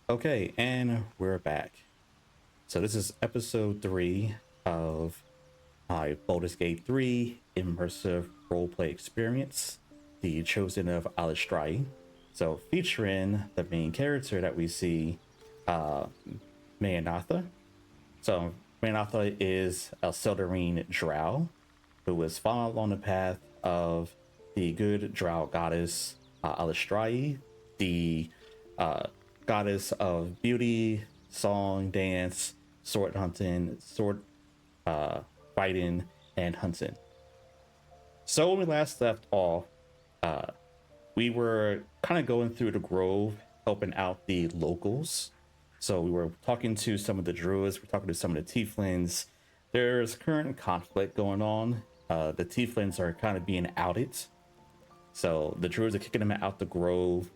Okay, and we're back. So this is episode 3 of my Baldur's Gate 3 immersive roleplay experience, The Chosen of Eilistraee. So featuring the main character that we see, uh, Mayaenatha. So Mayaenatha is a Sildarine drow who was following along the path of the good drow goddess Eilistraee, the uh, goddess of beauty, song, dance, sword hunting, sword uh, fighting, and hunting. So when we last left off, uh, we were kind of going through the grove, helping out the locals. So we were talking to some of the druids, we're talking to some of the tieflings. There's current conflict going on. The tieflings are kind of being outed. So the druids are kicking them out the grove.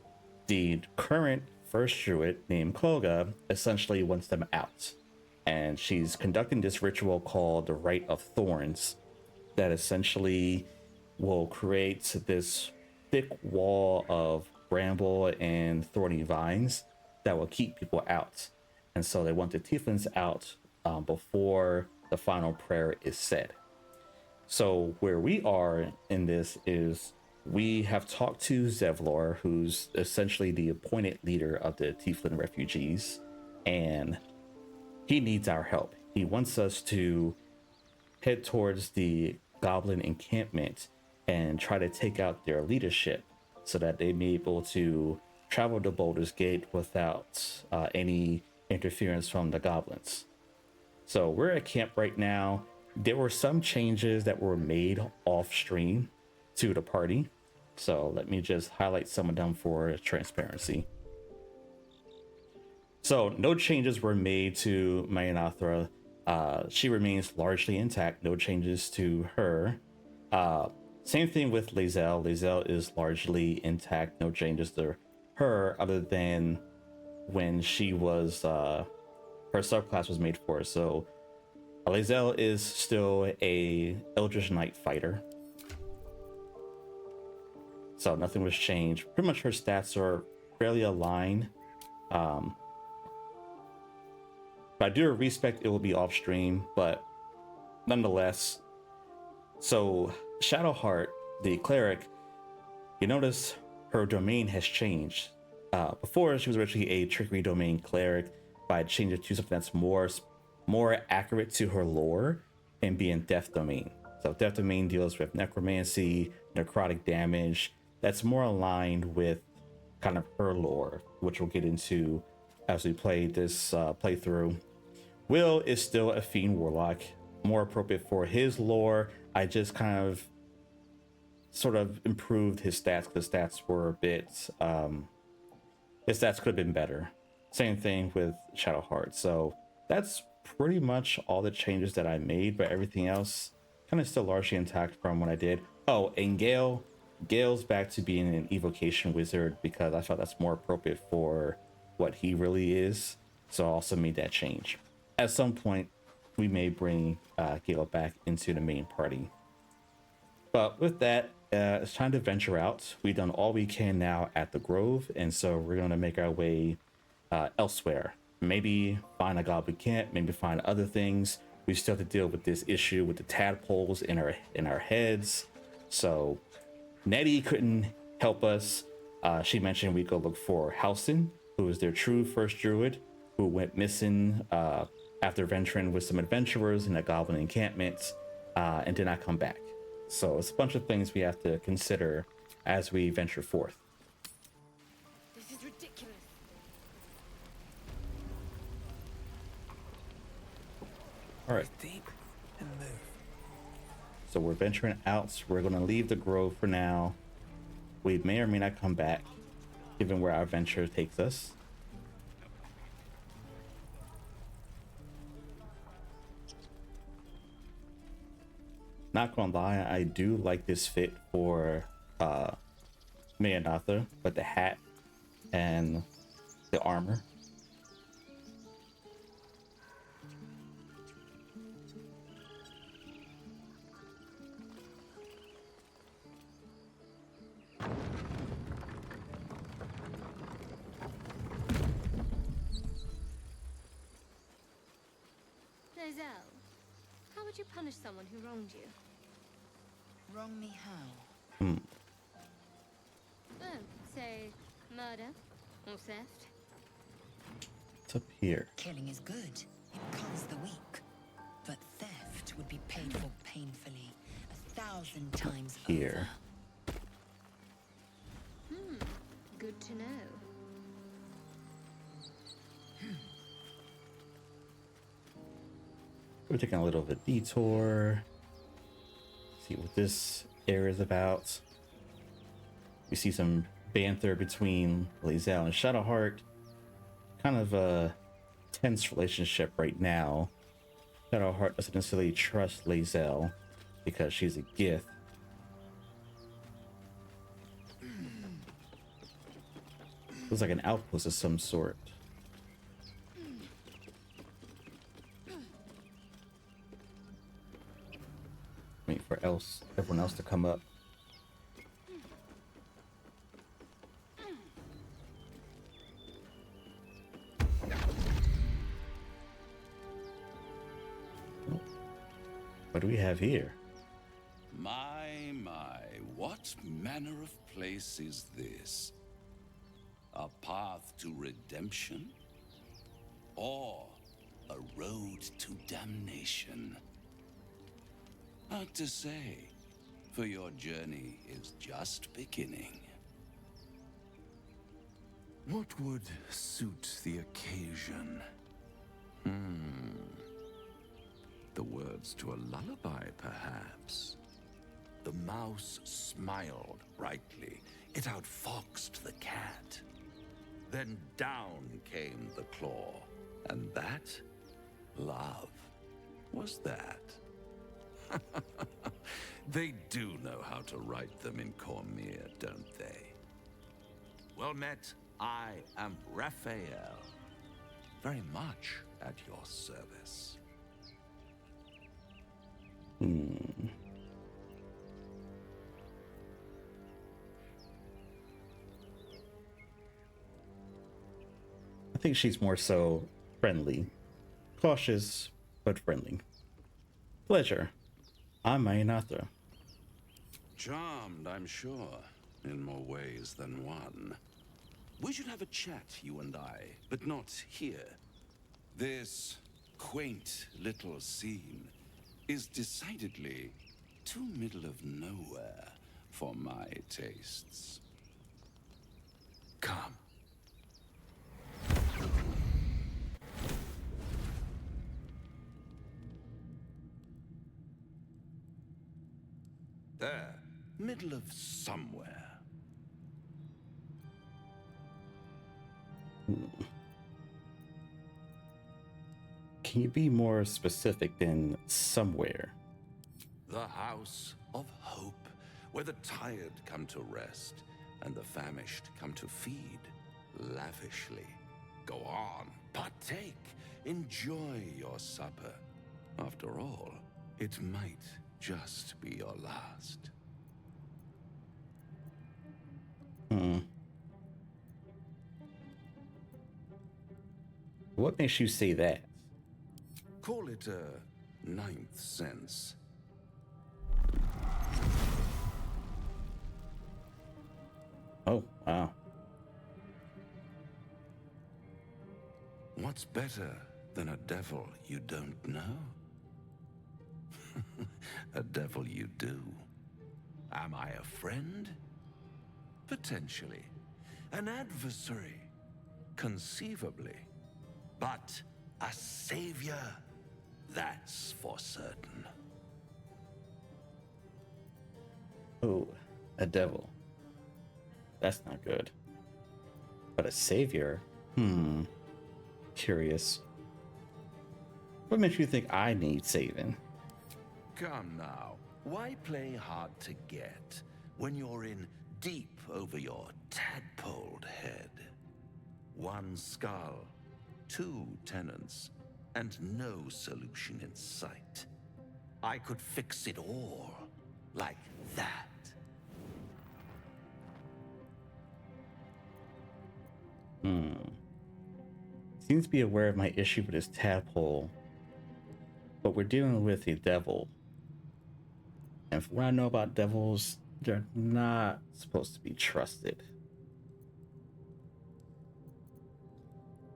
The current first druid named Kloga essentially wants them out. And she's conducting this ritual called the Rite of Thorns that essentially will create this thick wall of bramble and thorny vines that will keep people out. And so they want the tieflings out before the final prayer is said. So where we are in this is we have talked to Zevlor, who's essentially the appointed leader of the Tieflin refugees, and he needs our help. He wants us to head towards the goblin encampment and try to take out their leadership so that they may be able to travel to Baldur's Gate without any interference from the goblins. So we're at camp right now. There were some changes that were made off stream to the party. So let me just highlight some of them for transparency. So no changes were made to Mayaenatha. She remains largely intact. No changes to her. Same thing with Lae'zel. Lae'zel is largely intact. No changes to her other than when she was her subclass was made for her. So Lae'zel is still a Eldritch Knight fighter. So nothing was changed. Pretty much her stats are fairly aligned. But I do respect it will be off stream, but nonetheless. So Shadowheart, the cleric, you notice her domain has changed. Before she was originally a trickery domain cleric, but I changed it to something that's more accurate to her lore and being death domain. So death domain deals with necromancy, necrotic damage. That's more aligned with kind of her lore, which we'll get into as we play this playthrough. Will is still a fiend warlock, more appropriate for his lore. I just kind of sort of improved his stats because the stats were a bit his stats could have been better. Same thing with Shadowheart. So that's pretty much all the changes that I made, but everything else kind of still largely intact from what I did. Oh, and Gale's back to being an evocation wizard because I thought that's more appropriate for what he really is. So I also made that change. At some point, we may bring Gale back into the main party. But with that, it's time to venture out. We've done all we can now at the Grove, and so we're going to make our way elsewhere. Maybe find a goblin camp, maybe find other things. We still have to deal with this issue with the tadpoles in our heads. So Nettie couldn't help us. She mentioned we go look for Halsin, who is their true first druid, who went missing after venturing with some adventurers in a goblin encampment and did not come back. So it's a bunch of things we have to consider as we venture forth. This is ridiculous. All right. Deep and move. So we're venturing out. We're going to leave the grove for now. We may or may not come back, given where our venture takes us. Not gonna lie, I do like this fit for Mayaenatha, but the hat and the armor. would you punish someone who wronged you? Wrong me how? Hmm. Oh, say, murder or theft? What's up here? Killing is good. It culls the weak. But theft would be paid for painfully, 1,000 times Here. Good to know. We're taking a little of a detour. See what this area is about. We see some banter between Lae'zel and Shadowheart. Kind of a tense relationship right now. Shadowheart doesn't necessarily trust Lae'zel because she's a Gith. Looks like an outpost of some sort. Wait for everyone else to come up. What do we have here? My, what manner of place is this? A path to redemption? Or a road to damnation? Hard to say, for your journey is just beginning. What would suit the occasion? The words to a lullaby, perhaps. The mouse smiled brightly. It outfoxed the cat. Then down came the claw. And that, love, was that. They do know how to write them in Cormier, don't they? Well met, I am Raphael. Very much at your service. I think she's more so friendly. Cautious, but friendly. Pleasure. I'm Mayaenatha. Charmed, I'm sure, in more ways than one. We should have a chat, you and I, but not here. This quaint little scene is decidedly too middle of nowhere for my tastes. Come. There, middle of somewhere. Can you be more specific than somewhere? The House of Hope, where the tired come to rest and the famished come to feed lavishly. Go on, partake, enjoy your supper. After all, it might just be your last. What makes you say that? Call it a ninth sense. Oh, wow. What's better than a devil you don't know? A devil you do. Am I a friend? Potentially. An adversary? Conceivably. But a savior? That's for certain. Oh, a devil. That's not good. But a savior? Curious. What makes you think I need saving? Come now, why play hard to get when you're in deep over your tadpoled head? One skull, two tenants, and no solution in sight. I could fix it all, like that. Seems to be aware of my issue with his tadpole. But we're dealing with a devil. And from what I know about devils, they're not supposed to be trusted.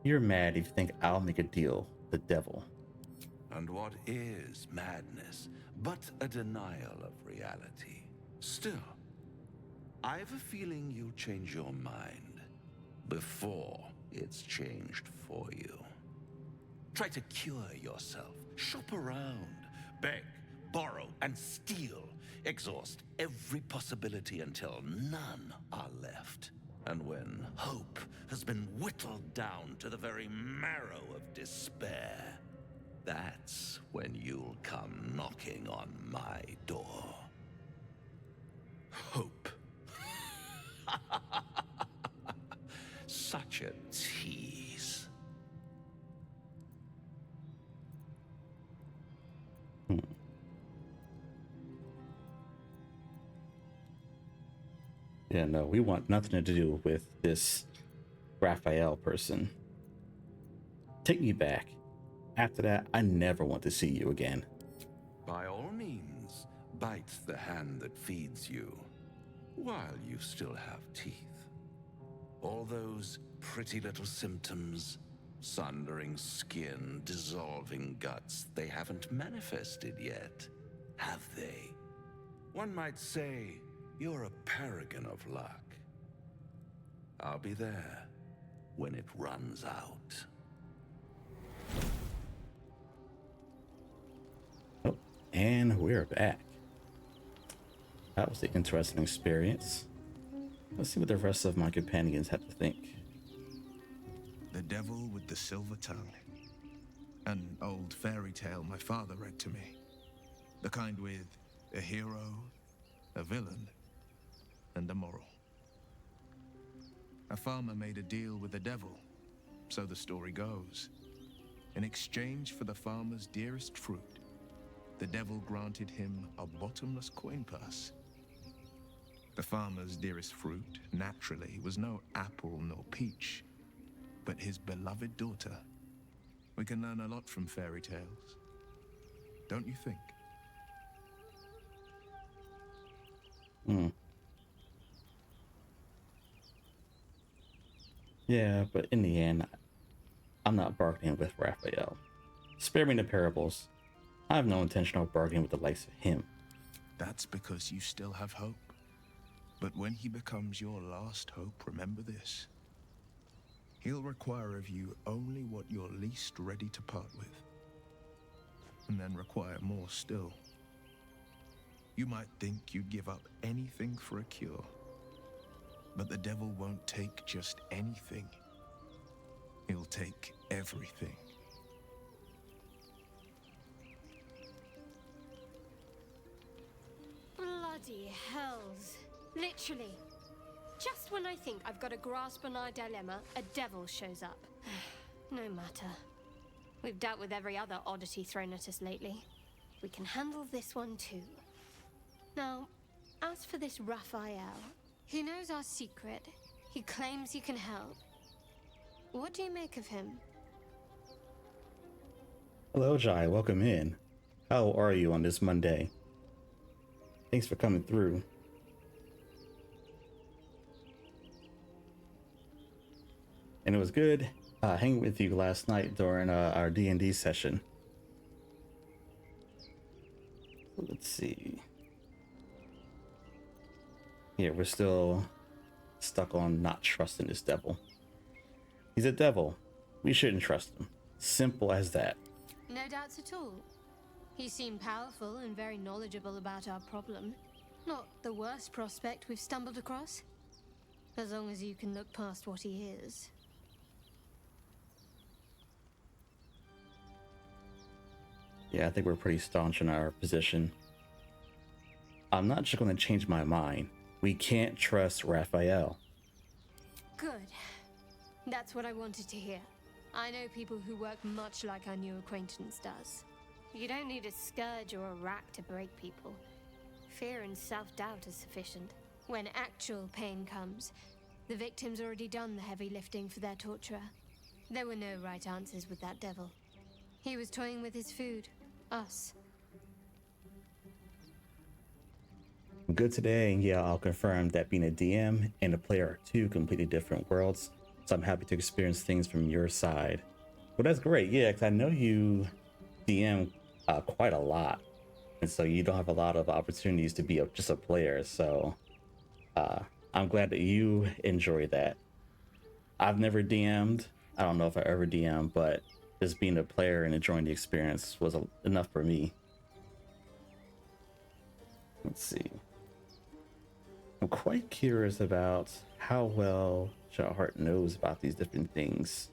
You're mad if you think I'll make a deal with the devil. And what is madness but a denial of reality? Still, I've a feeling you'll change your mind before it's changed for you. Try to cure yourself, shop around, beg, borrow, and steal. Exhaust every possibility until none are left. And when hope has been whittled down to the very marrow of despair, that's when you'll come knocking on my door. Hope. Such a tease. Yeah, no, we want nothing to do with this Raphael person. Take me back. After that, I never want to see you again. By all means, bite the hand that feeds you, while you still have teeth. All those pretty little symptoms, sundering skin, dissolving guts, they haven't manifested yet, have they? One might say you're a paragon of luck. I'll be there when it runs out. Oh, and we're back. That was an interesting experience. Let's see what the rest of my companions have to think. The Devil with the Silver Tongue. An old fairy tale my father read to me. The kind with a hero, a villain, and a moral. A farmer made a deal with the devil, so the story goes. In exchange for the farmer's dearest fruit, the devil granted him a bottomless coin purse. The farmer's dearest fruit, naturally, was no apple nor peach, but his beloved daughter. We can learn a lot from fairy tales, don't you think? Yeah, but in the end, I'm not bargaining with Raphael. Spare me the parables. I have no intention of bargaining with the likes of him. That's because you still have hope. But when he becomes your last hope, remember this. He'll require of you only what you're least ready to part with. And then require more still. You might think you'd give up anything for a cure. But the devil won't take just anything. He'll take everything. Bloody hells. Literally. Just when I think I've got a grasp on our dilemma, a devil shows up. No matter. We've dealt with every other oddity thrown at us lately. We can handle this one too. Now, as for this Raphael, he knows our secret. He claims he can help. What do you make of him? Hello, Jai. Welcome in. How are you on this Monday? Thanks for coming through. And it was good hanging with you last night during our D&D session. Let's see. Yeah, we're still stuck on not trusting this devil. He's a devil. We shouldn't trust him. Simple as that. No doubts at all. He seemed powerful and very knowledgeable about our problem. Not the worst prospect we've stumbled across. As long as you can look past what he is. Yeah, I think we're pretty staunch in our position. I'm not just going to change my mind. We can't trust Raphael. Good. That's what I wanted to hear. I know people who work much like our new acquaintance does. You don't need a scourge or a rack to break people. Fear and self-doubt is sufficient. When actual pain comes, the victim's already done the heavy lifting for their torturer. There were no right answers with that devil. He was toying with his food, Us. Good today, and yeah, I'll confirm that being a DM and a player are two completely different worlds. So I'm happy to experience things from your side. Well, that's great. Yeah, because I know you DM quite a lot, and so you don't have a lot of opportunities to be just a player. So uh, I'm glad that you enjoy that. I've never DM'd. I don't know if I ever DM, but just being a player and enjoying the experience was enough for me. Let's see. I'm quite curious about how well Shadowheart knows about these different things.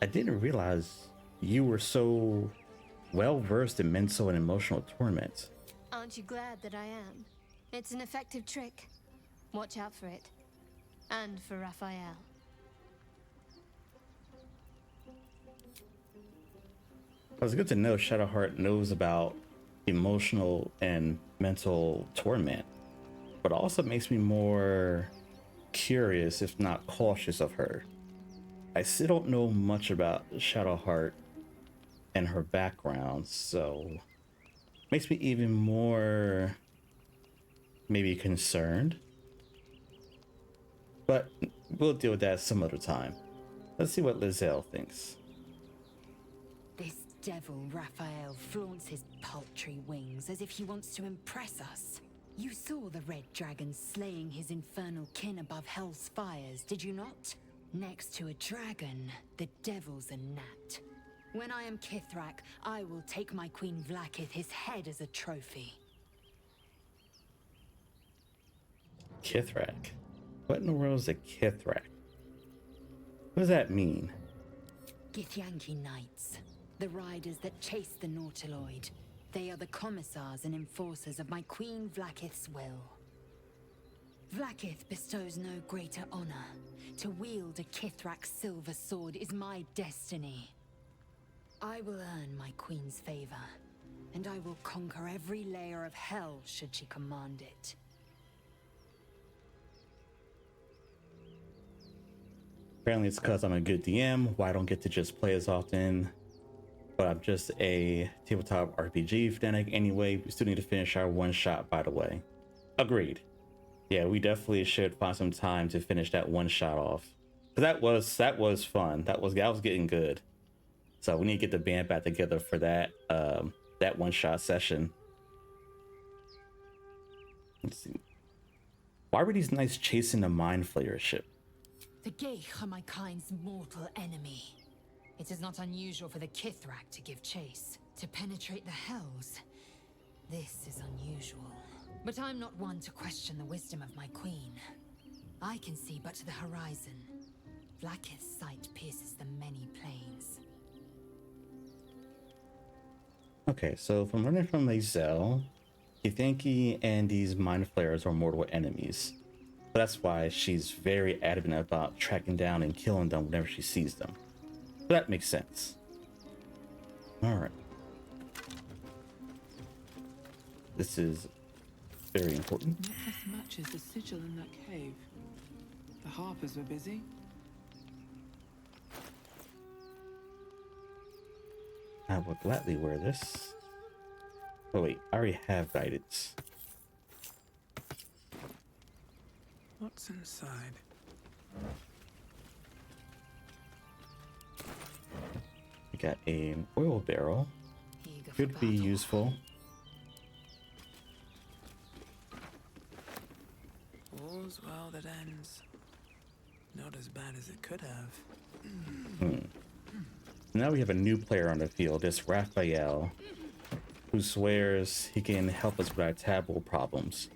I didn't realize you were so well versed in mental and emotional torment. Aren't you glad that I am? It's an effective trick. Watch out for it. And for Raphael. It's good to know Shadowheart knows about emotional and mental torment, but also makes me more curious, if not cautious, of her. I still don't know much about Shadowheart and her background, so makes me even more maybe concerned. But we'll deal with that some other time. Let's see what Lizelle thinks. This devil Raphael flaunts his paltry wings as if he wants to impress us. You saw the red dragon slaying his infernal kin above hell's fires, did you not? Next to a dragon, the devil's a gnat. When I am Kithrak, I will take my Queen Vlaakith his head as a trophy. Kithrak? What in the world is a Kithrak? What does that mean? Githyanki Knights, the riders that chase the Nautiloid. They are the commissars and enforcers of my Queen Vlaakith's will. Vlaakith bestows no greater honor. To wield a Kithrak's silver sword is my destiny. I will earn my Queen's favor, and I will conquer every layer of hell should she command it. Apparently it's because I'm a good DM, why I don't get to just play as often. But I'm just a tabletop RPG fanatic anyway. We still need to finish our one shot, by the way. Agreed. Yeah, we definitely should find some time to finish that one shot off. Cause that was fun. That was getting good. So we need to get the band back together for that that one shot session. Let's see. Why were these knights chasing the Mind Flayer ship? The Geich are my kind's mortal enemy. It is not unusual for the Kithrak to give chase, to penetrate the hells. This is unusual. But I'm not one to question the wisdom of my queen. I can see but to the horizon. Vlaakith's sight pierces the many planes. Okay, so from learning from Lizelle, Githyanki and these Mind Flayers are mortal enemies. So that's why she's very adamant about tracking down and killing them whenever she sees them. So that makes sense. Alright. This is very important. Not as much as the sigil in that cave. The harpers were busy. I will gladly wear this. Oh wait, I already have guidance. What's inside? We got an oil barrel. Eager for Could be battle. useful. All's well that ends. Not as bad as it could have. Now we have a new player on the field, this Raphael, who swears he can help us with our taboo problems.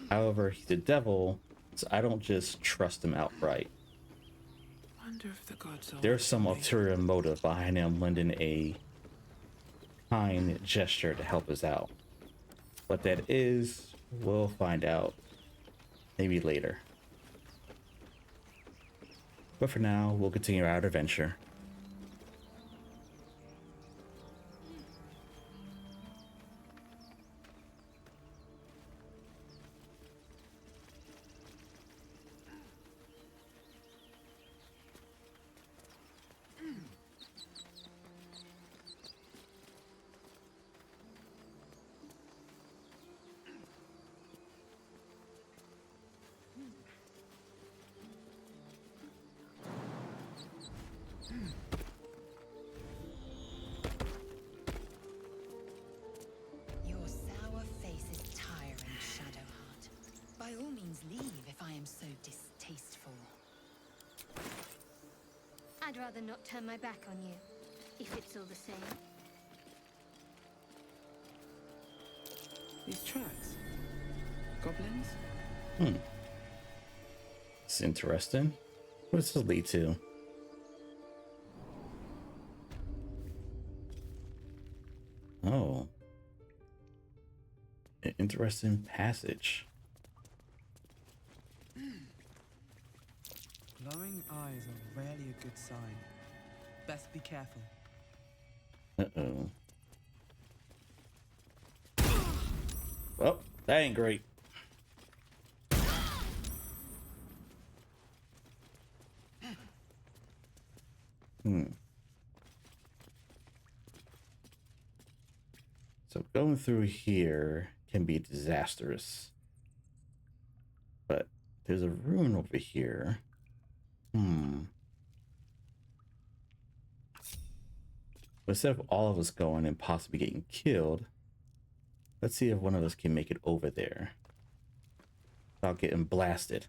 However, he's a devil, so I don't just trust him outright. Wonder if the gods are There's some watching me. ulterior motive behind him lending a kind gesture to help us out. What that is, we'll find out maybe later. But for now, we'll continue our adventure. Your sour face is tiring, Shadowheart. By all means leave if I am so distasteful. I'd rather not turn my back on you, if it's all the same. These tracks. Goblins? It's interesting. What does this lead to? Oh. An interesting passage. Glowing eyes are rarely a good sign. Best be careful. Uh-oh. Well, that ain't great. So going through here can be disastrous. But there's a rune over here. But instead of all of us going and possibly getting killed, let's see if one of us can make it over there without getting blasted.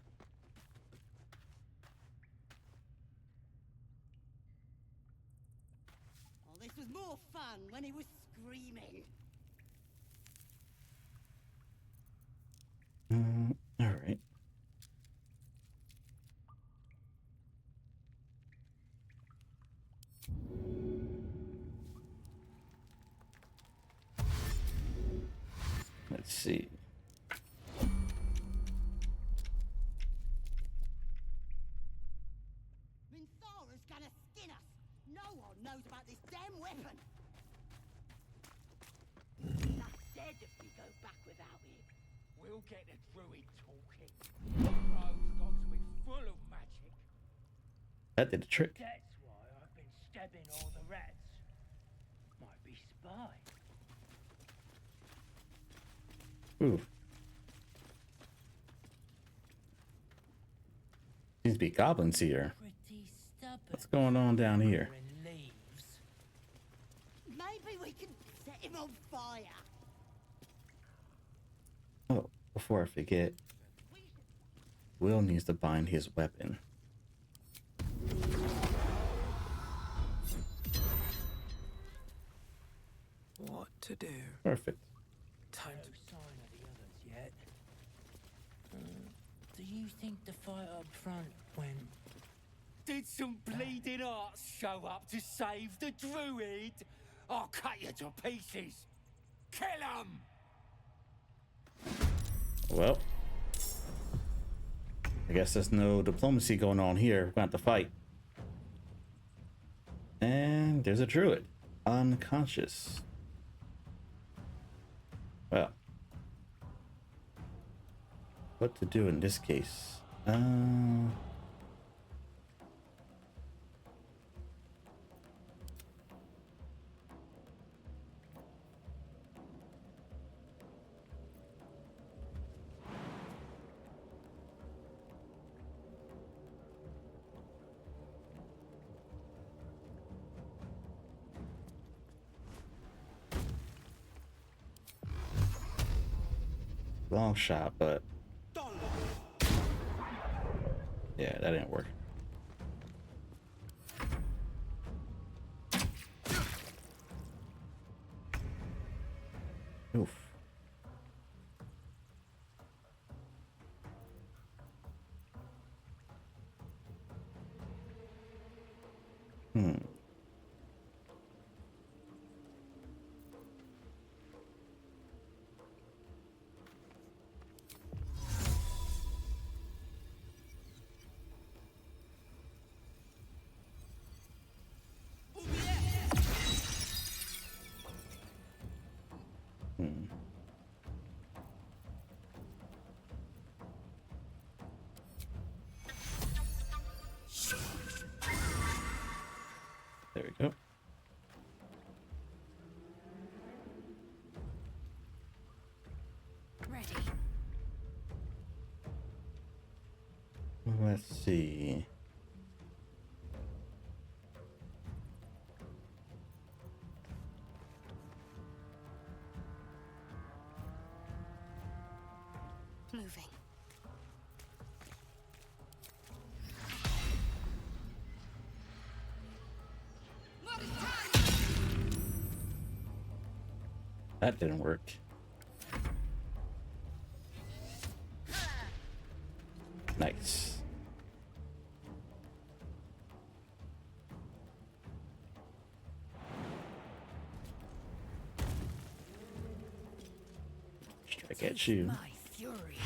Oh, this was more fun when he was screaming. All right. Let's see. Minthara's gonna skin us. No one knows about this damn weapon. That's dead if we go back without it. We'll get the druid talking. Rogue's got to be full of magic. That did the trick. That's why I've been stabbing all the rats. Might be spy. Ooh. Seems to be goblins here. Pretty stubborn. What's going on down here? And leaves. Maybe we can set him on fire. Oh, before I forget, Will needs to bind his weapon. What to do? Perfect. Time No to... sign of the others yet. Do you think the fight up front went? Did some bleeding arts show up to save the druid? I'll cut you to pieces. Kill 'em! Well, I guess there's no diplomacy going on here. We're going to have to fight. And there's a druid. Unconscious. Well, what to do in this case? Long shot, but yeah, that didn't work. Oof. There we go. Ready. Let's see. moving. That didn't work. Nice. Strike at you. My fury.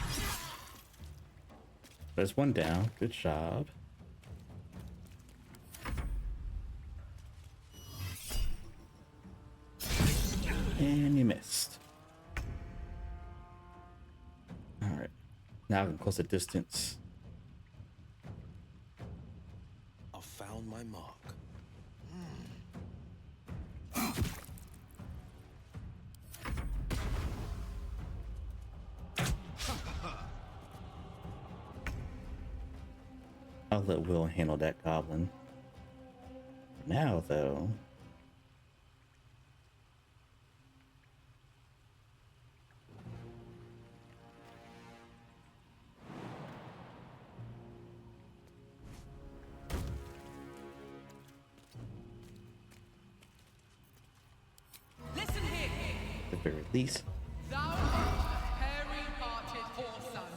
There's one down. Good job. And you missed. Alright. Now I can close the distance. I've found my mark. I'll let Will handle that goblin. Now, though. Listen here, At the very least. thou art a hairy-hearted whoreson.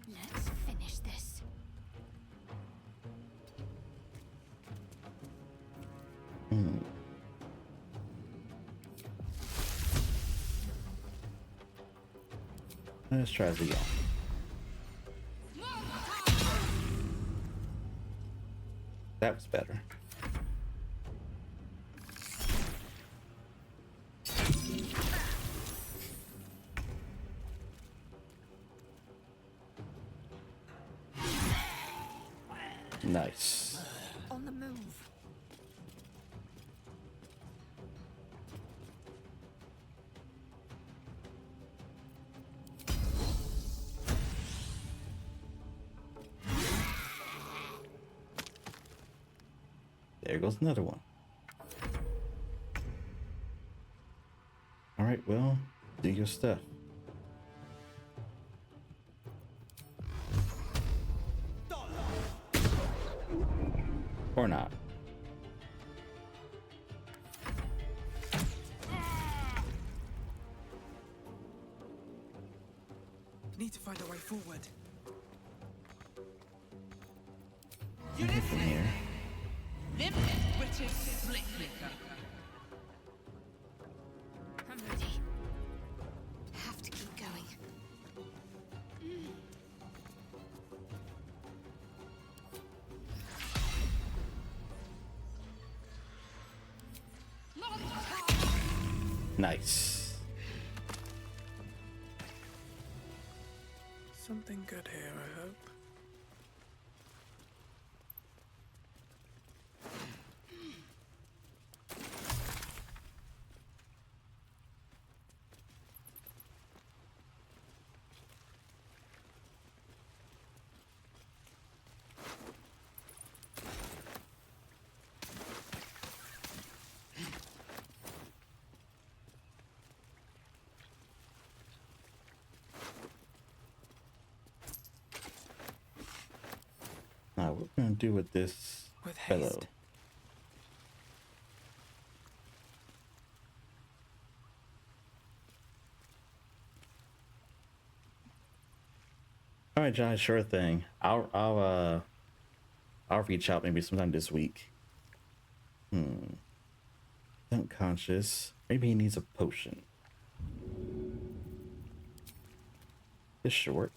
Let's finish this. Let's try this again. That was better. Nice. On the move. There goes another one. All right, well, do your stuff. Or not. Need to find a way forward. From here. Limp-witted slick-licker. I'm ready. Have to keep going. Nice. Something good here, I hope. Now, what we're gonna do with this With fellow? haste. All right, John, sure thing. I'll reach out maybe sometime this week. Unconscious. Maybe he needs a potion. This should work.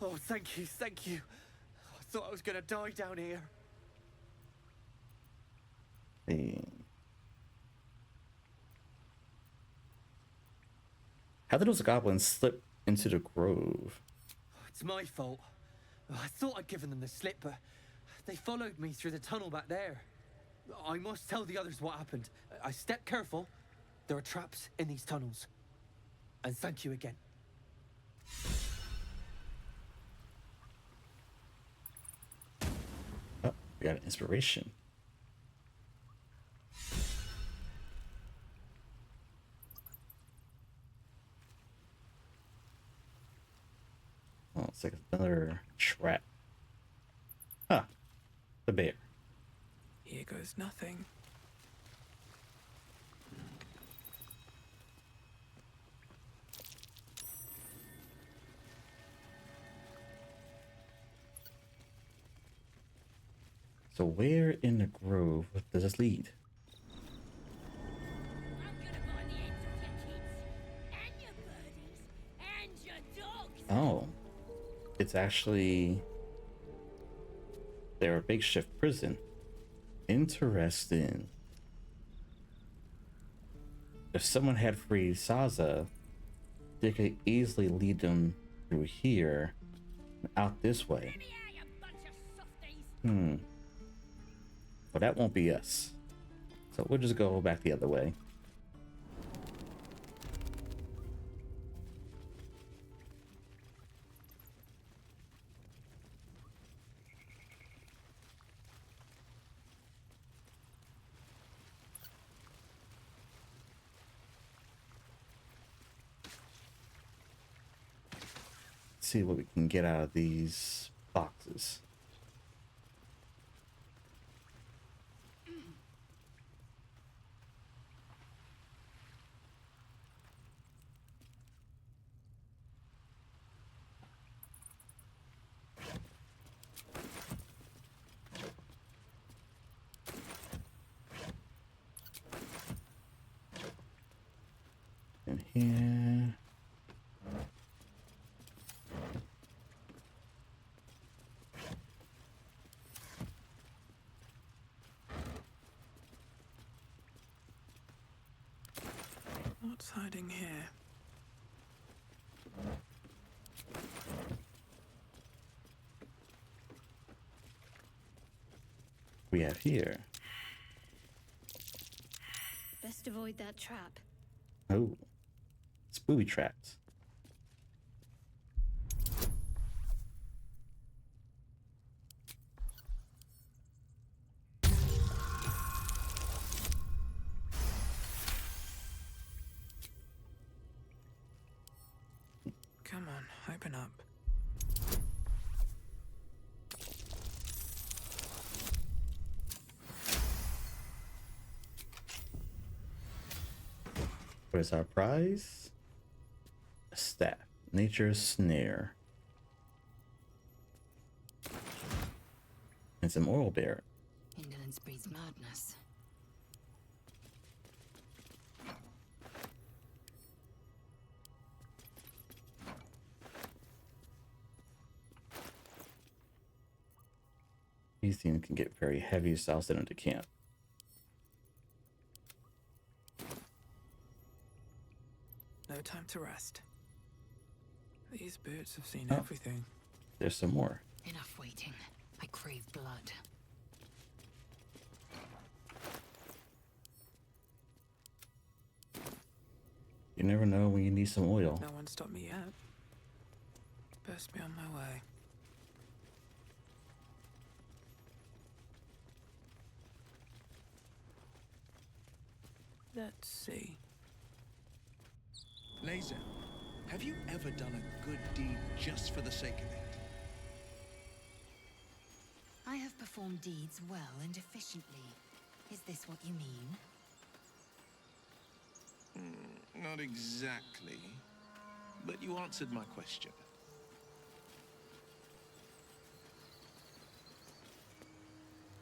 Oh, thank you, thank you. I thought I was gonna die down here. Hey. How did those goblins slip into the grove? It's my fault. I thought I'd given them the slip, but they followed me through the tunnel back there. I must tell the others what happened. I stepped careful. There are traps in these tunnels. And thank you again. We got an inspiration. Oh, it's like another trap. Huh. The bear. Here goes nothing. So where in the grove does this lead? I'm gonna find the ends of your kids, and your birdies, and your dogs. Oh. It's actually their makeshift prison. Interesting. If someone had freed Saza, they could easily lead them through here and out this way. Let me out, you bunch of softies. But that won't be us. So we'll just go back the other way. See what we can get out of these boxes. In here. What's hiding here? We have here. Best avoid that trap. Oh, it's booby traps. Come on, open up. What is our prize? A staff. Nature's snare. And some oil bear. Indolence breeds madness. These things can get very heavy, so I'll send them to camp. No time to rest. These boots have seen Oh. everything. There's some more. Enough waiting. I crave blood. You never know when you need some oil. No one stopped me yet. Best be on my way. Let's see. Laser, have you ever done a good deed just for the sake of it? I have performed deeds well and efficiently. Is this what you mean? Not exactly, but you answered my question.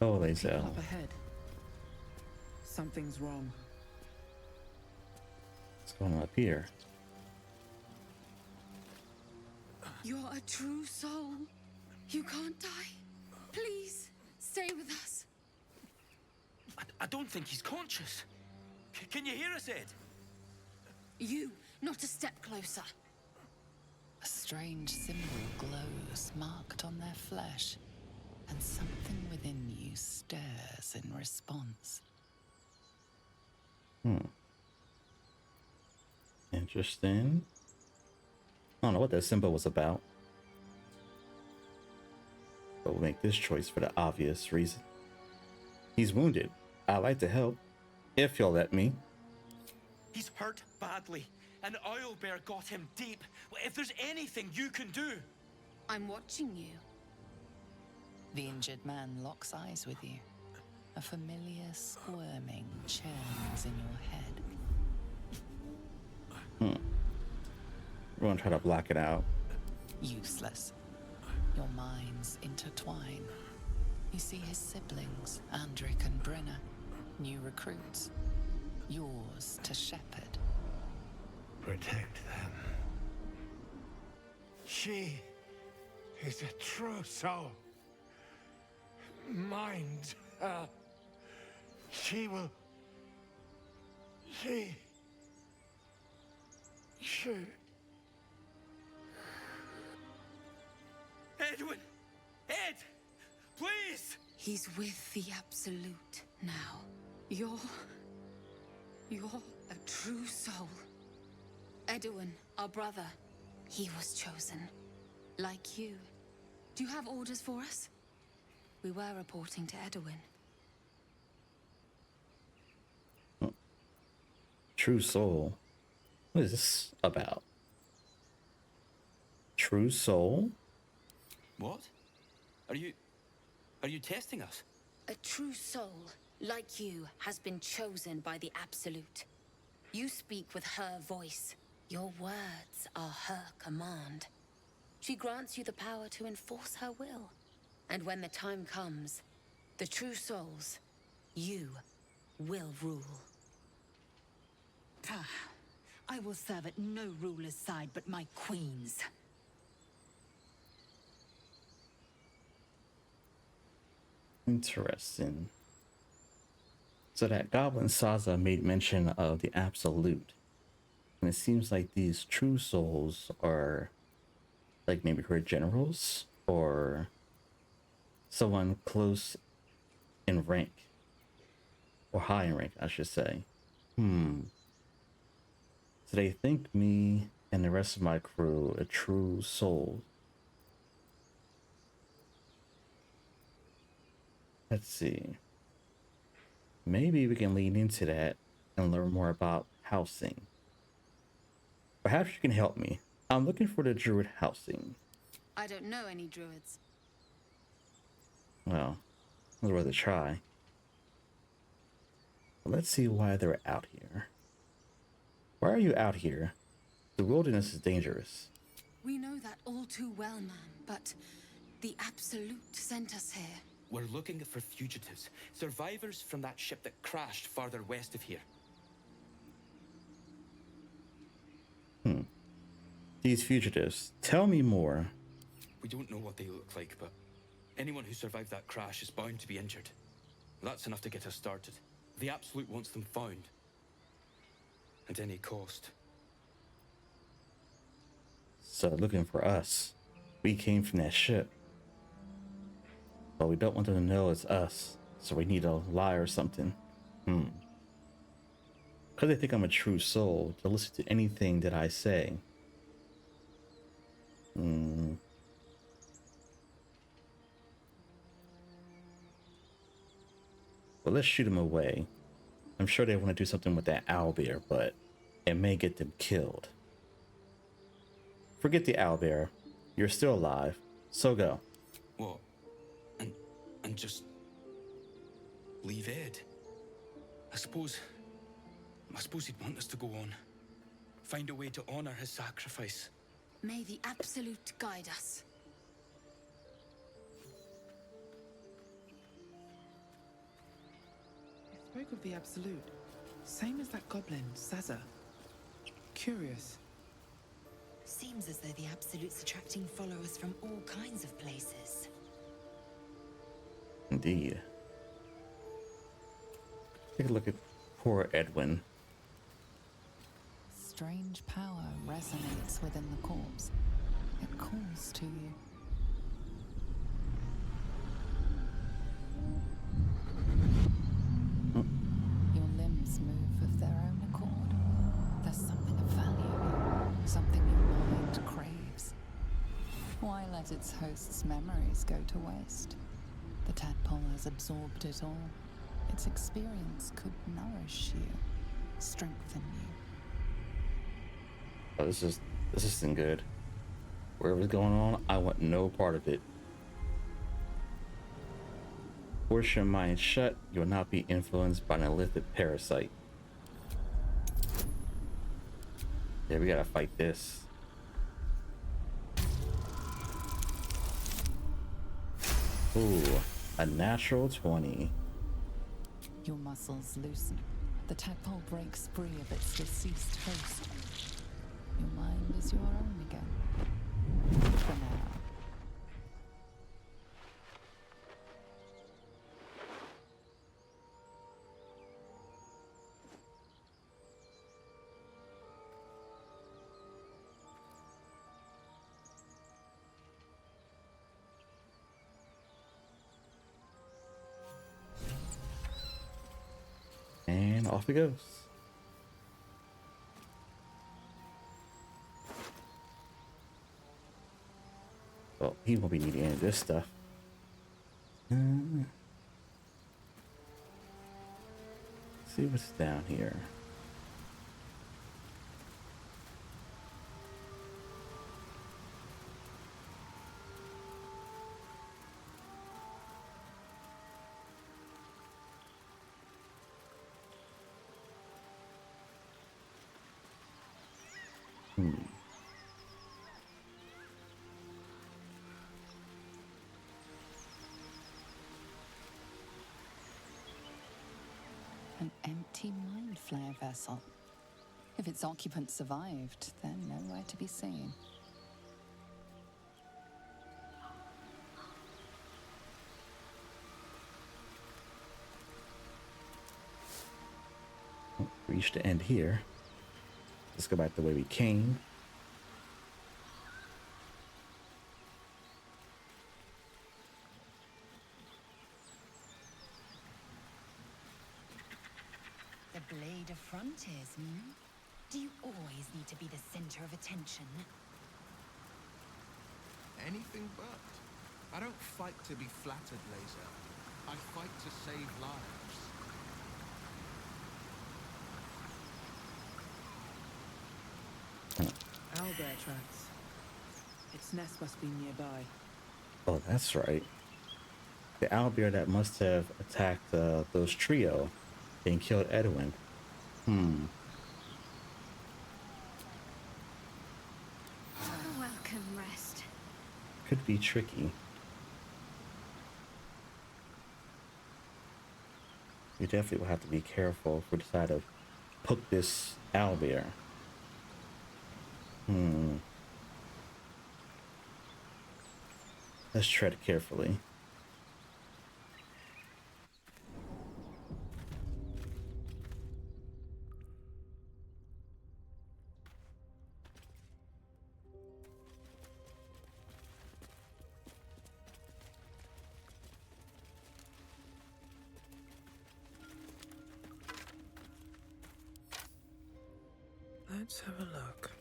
Oh, they People sell. up ahead. Something's wrong. What's going on up here? You're a true soul. You can't die. Please, stay with us. I don't think he's conscious. Can you hear us, Ed? You, not a step closer. A strange symbol glows, marked on their flesh, and something within you stirs in response. Interesting. I don't know what that symbol was about, but we'll make this choice for the obvious reason. He's wounded. I'd like to help, if you'll let me. He's hurt badly. An owlbear got him deep. If there's anything you can do... I'm watching you. The injured man locks eyes with you. A familiar squirming churns in your head. We're gonna try to block it out. Useless. Your minds intertwine. You see his siblings, Andric and Brenna, new recruits. Yours to shepherd. Protect them. She is a true soul. Mind her. She will... She... Edwin! Ed! Please! He's with the Absolute now. You're a true soul. Edwin, our brother, he was chosen. Like you. Do you have orders for us? We were reporting to Edwin. True soul. What is this about? True soul? What? Are you testing us? A true soul, like you, has been chosen by the Absolute. You speak with her voice. Your words are her command. She grants you the power to enforce her will. And when the time comes, the true souls, you will rule. I will serve at no ruler's side but my queen's. Interesting. So that Goblin Saza made mention of the Absolute. And it seems like these true souls are like maybe her generals or someone close in rank. Or high in rank, I should say. So they think me and the rest of my crew a true soul. Let's see. Maybe we can lean into that and learn more about housing. Perhaps you can help me. I'm looking for the druid housing. I don't know any druids. Well, it's worth a try. But let's see why they're out here. Why are you out here? The wilderness is dangerous. We know that all too well, man, but the Absolute sent us here. We're looking for fugitives. Survivors from that ship that crashed farther west of here. These fugitives, tell me more. We don't know what they look like, but anyone who survived that crash is bound to be injured. That's enough to get us started. The Absolute wants them found. At any cost. So looking for us. We came from that ship. But we don't want them to know it's us. So we need to lie or something. Because they think I'm a true soul, to listen to anything that I say. Well, let's shoot them away. I'm sure they want to do something with that owlbear, but it may get them killed. Forget the owlbear. You're still alive, so go. What? And just leave Ed? I suppose he'd want us to go on. Find a way to honor his sacrifice. May the Absolute guide us. I spoke of the Absolute. Same as that goblin, Saza. Curious. Seems as though the Absolute's attracting followers from all kinds of places. Indeed. Take a look at poor Edwin. Strange power resonates within the corpse. It calls to you. Your limbs move of their own accord. There's something of value, something your mind craves. Why let its host's memories go to waste? The tadpole has absorbed it all. Its experience could nourish you, strengthen you. Oh, this isn't good. Whatever's going on, I want no part of it. Force your mind shut. You will not be influenced by an illithid parasite. Yeah, we gotta fight this. Ooh, a natural 20. Your muscles loosen. The tadpole breaks free of its deceased host. Your mind is your own again. For now. And off it goes. Well, he won't be needing any of this stuff. See what's down here. An empty mind flare vessel. If its occupant survived, they're nowhere to be seen. Reached the end here. Let's go back the way we came. The blade of frontiers, hmm? Do you always need to be the center of attention? Anything but. I don't fight to be flattered, Laser. I fight to save lives. Owlbear tracks. Its nest must be nearby. Oh, that's right. The owlbear that must have attacked those trio and killed Edwin. Welcome, rest. Could be tricky. We definitely will have to be careful if we decide to poke this owlbear. Let's tread carefully. Let's have a look.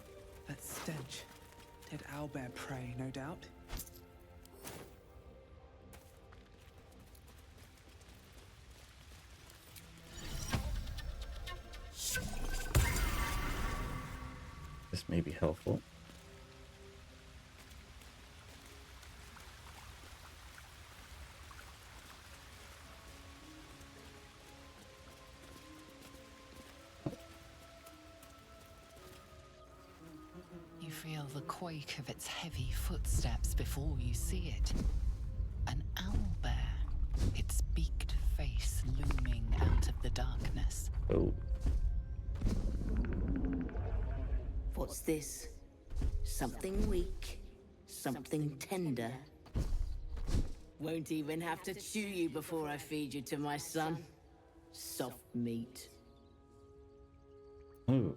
That stench. Dead owlbear prey, no doubt. This may be helpful. You feel the quake of its heavy footsteps before you see it. An owlbear, its beaked face looming out of the darkness. Oh, What's this? Something weak, something tender. Won't even have to chew you before I feed you to my son. Soft meat. oh.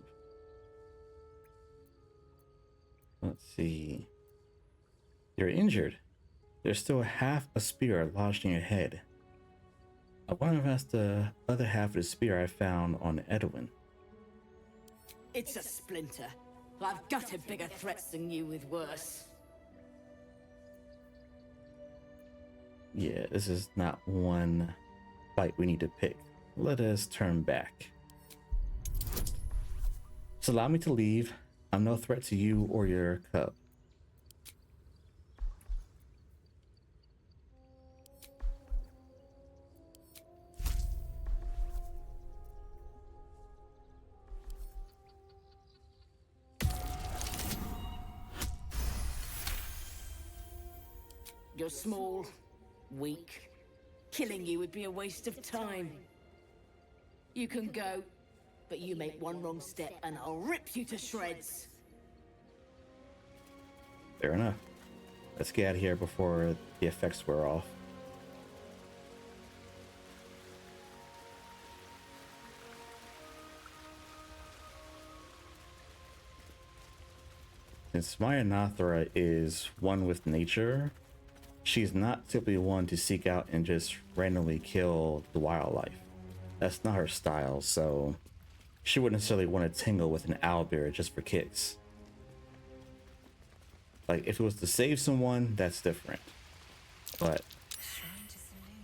Let's see. You're injured. There's still half a spear lodged in your head. I wonder if that's the other half of the spear I found on Edwin. It's a splinter. I've gutted bigger threats than you with worse. Yeah, this is not one fight we need to pick. Let us turn back. Just allow me to leave. I'm no threat to you or your cub. You're small, weak. Killing you would be a waste of time. You can go, but you make one wrong step and I'll rip you to shreds. Fair enough. Let's get out of here before the effects wear off. Since Mayaenatha is one with nature, she's not typically one to seek out and just randomly kill the wildlife. That's not her style, so she wouldn't necessarily want to tangle with an owlbear just for kicks. Like, if it was to save someone, that's different. But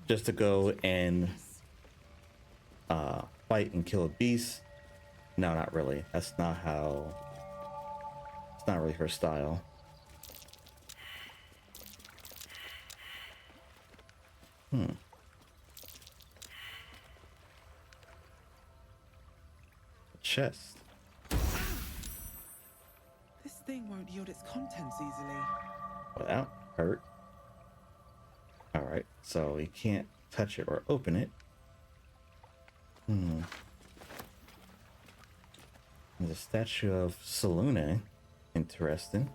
just to go and fight and kill a beast, no, not really. That's not how... It's not really her style. Chest. This thing won't yield its contents easily. Well, that hurt. Alright, so we can't touch it or open it. There's a statue of Selûne. Interesting.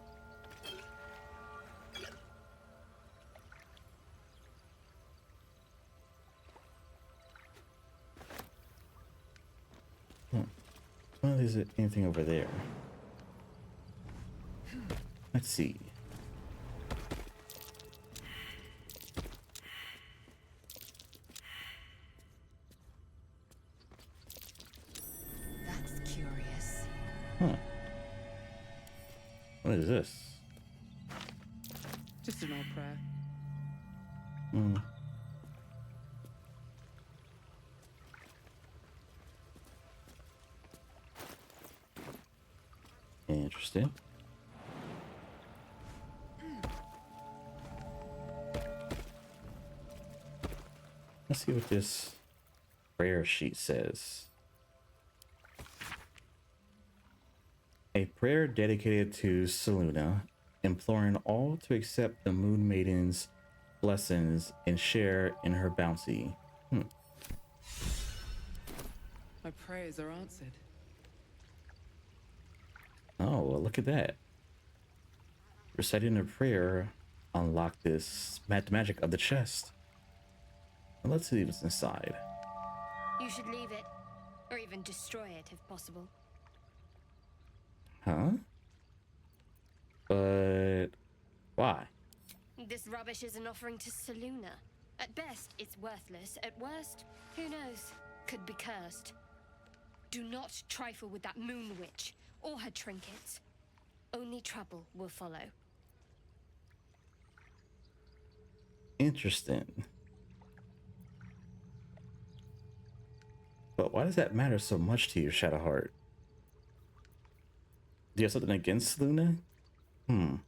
Well, is it anything over there? Let's see. That's curious. Huh. What is this? Just an old prayer. Interesting. Let's see what this prayer sheet says. A prayer dedicated to Selûne, imploring all to accept the Moon Maiden's blessings and share in her bounty. My prayers are answered. Oh, well, look at that. Reciting a prayer unlocked this magic of the chest. Well, let's see what's inside. You should leave it, or even destroy it if possible. Huh? But why? This rubbish is an offering to Selûne. At best, it's worthless. At worst, who knows? Could be cursed. Do not trifle with that moon witch or her trinkets. Only trouble will follow. Interesting. But why does that matter so much to you, Shadowheart? Do you have something against Selûne? I'm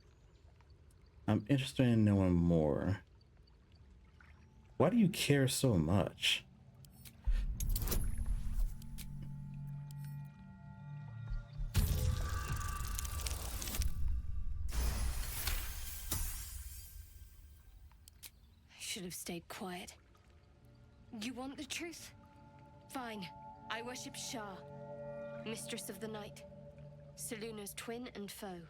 interested in knowing more. Why do you care so much? I should have stayed quiet. You want the truth? Fine. I worship Shah, Mistress of the Night, Selûne's twin and foe.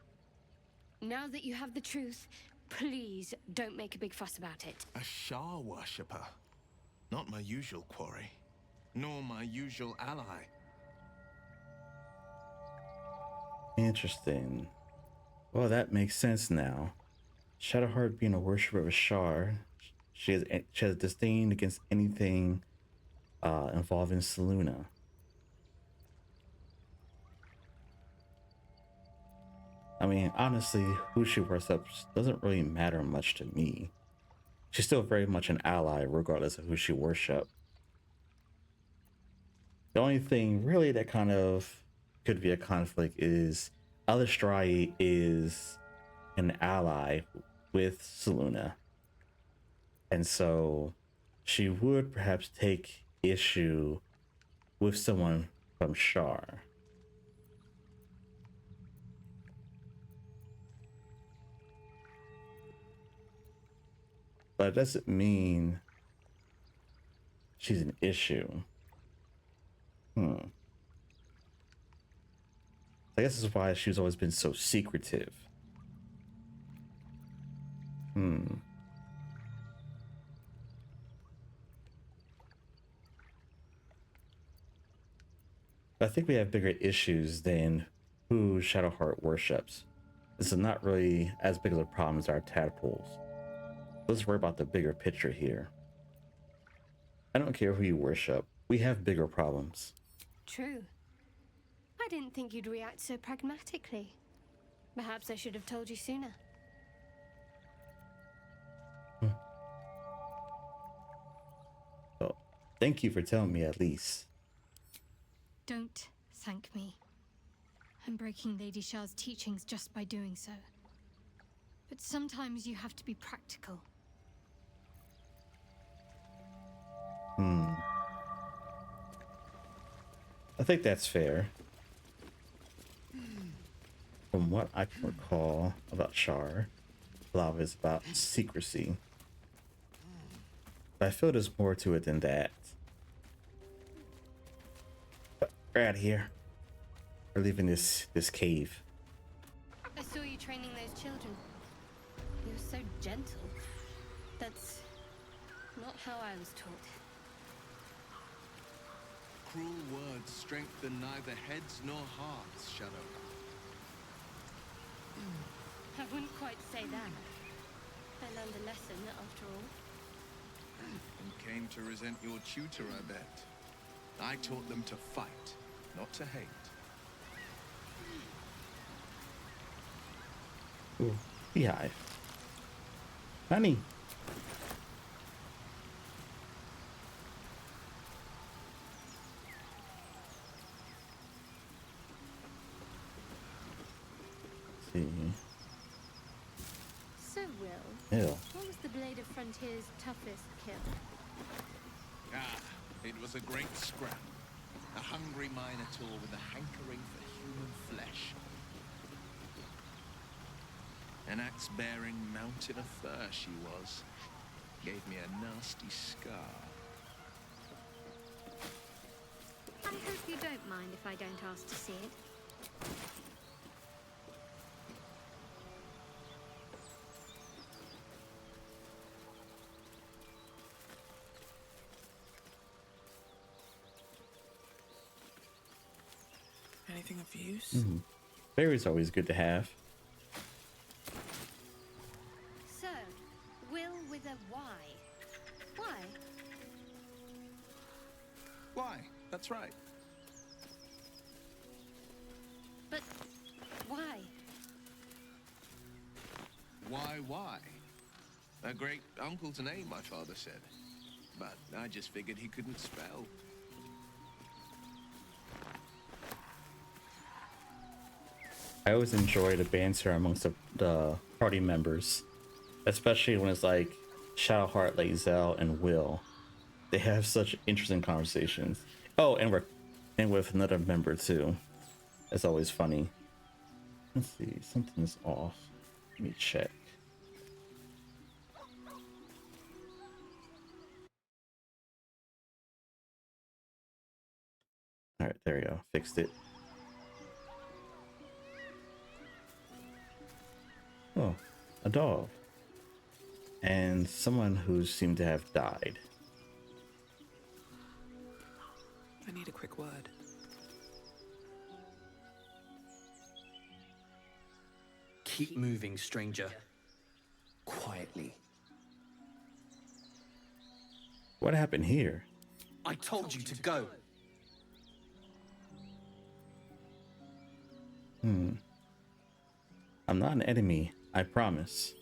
Now that you have the truth, please don't make a big fuss about it. A Shah worshipper. Not my usual quarry, nor my usual ally. Interesting. Well, that makes sense now. Shadowheart being a worshiper of Shah, she has disdain against anything involving Selûne. I mean, honestly, who she worships doesn't really matter much to me. She's still very much an ally, regardless of who she worships. The only thing really that kind of could be a conflict is Eilistraee is an ally with Selûne. And so she would perhaps take issue with someone from Shar. But it doesn't mean she's an issue. I guess this is why she's always been so secretive. But I think we have bigger issues than who Shadowheart worships. This is not really as big of a problem as our tadpoles. Let's worry about the bigger picture here. I don't care who you worship. We have bigger problems. True. I didn't think you'd react so pragmatically. Perhaps I should have told you sooner. Well, thank you for telling me at least. Don't thank me. I'm breaking Lady Shar's teachings just by doing so. But sometimes you have to be practical. I think that's fair. From what I can recall about Shar, a lot of it's about secrecy. But I feel there's more to it than that. But we're out of here. We're leaving this cave. I saw you training those children. You're so gentle. That's not how I was taught. Cruel words strengthen neither heads nor hearts, Shadow. I wouldn't quite say that. I learned a lesson after all. And came to resent your tutor, I bet. I taught them to fight, not to hate. Ooh, beehive. Honey. Let's see. So, Will, Ew. what was the Blade of Frontier's toughest kill? Ah, it was a great scrap. A hungry Minotaur with a hankering for human flesh. An axe-bearing mountain of fur she was. Gave me a nasty scar. I hope you don't mind if I don't ask to see it. Anything of use? Berry's always good to have. So, Will with a Y. Why? Why? That's right. But why? Why? A great uncle's name, my father said. But I just figured he couldn't spell. I always enjoy the banter amongst the party members, especially when it's like Shadowheart, Lae'zel, and Will. They have such interesting conversations. Oh, and with another member too. It's always funny. Let's see, something's off. Let me check. All right, there we go. Fixed it. Oh, a dog. And someone who seemed to have died. I need a quick word. Keep moving, stranger. Quietly. What happened here? I told you to go. I'm not an enemy, I promise.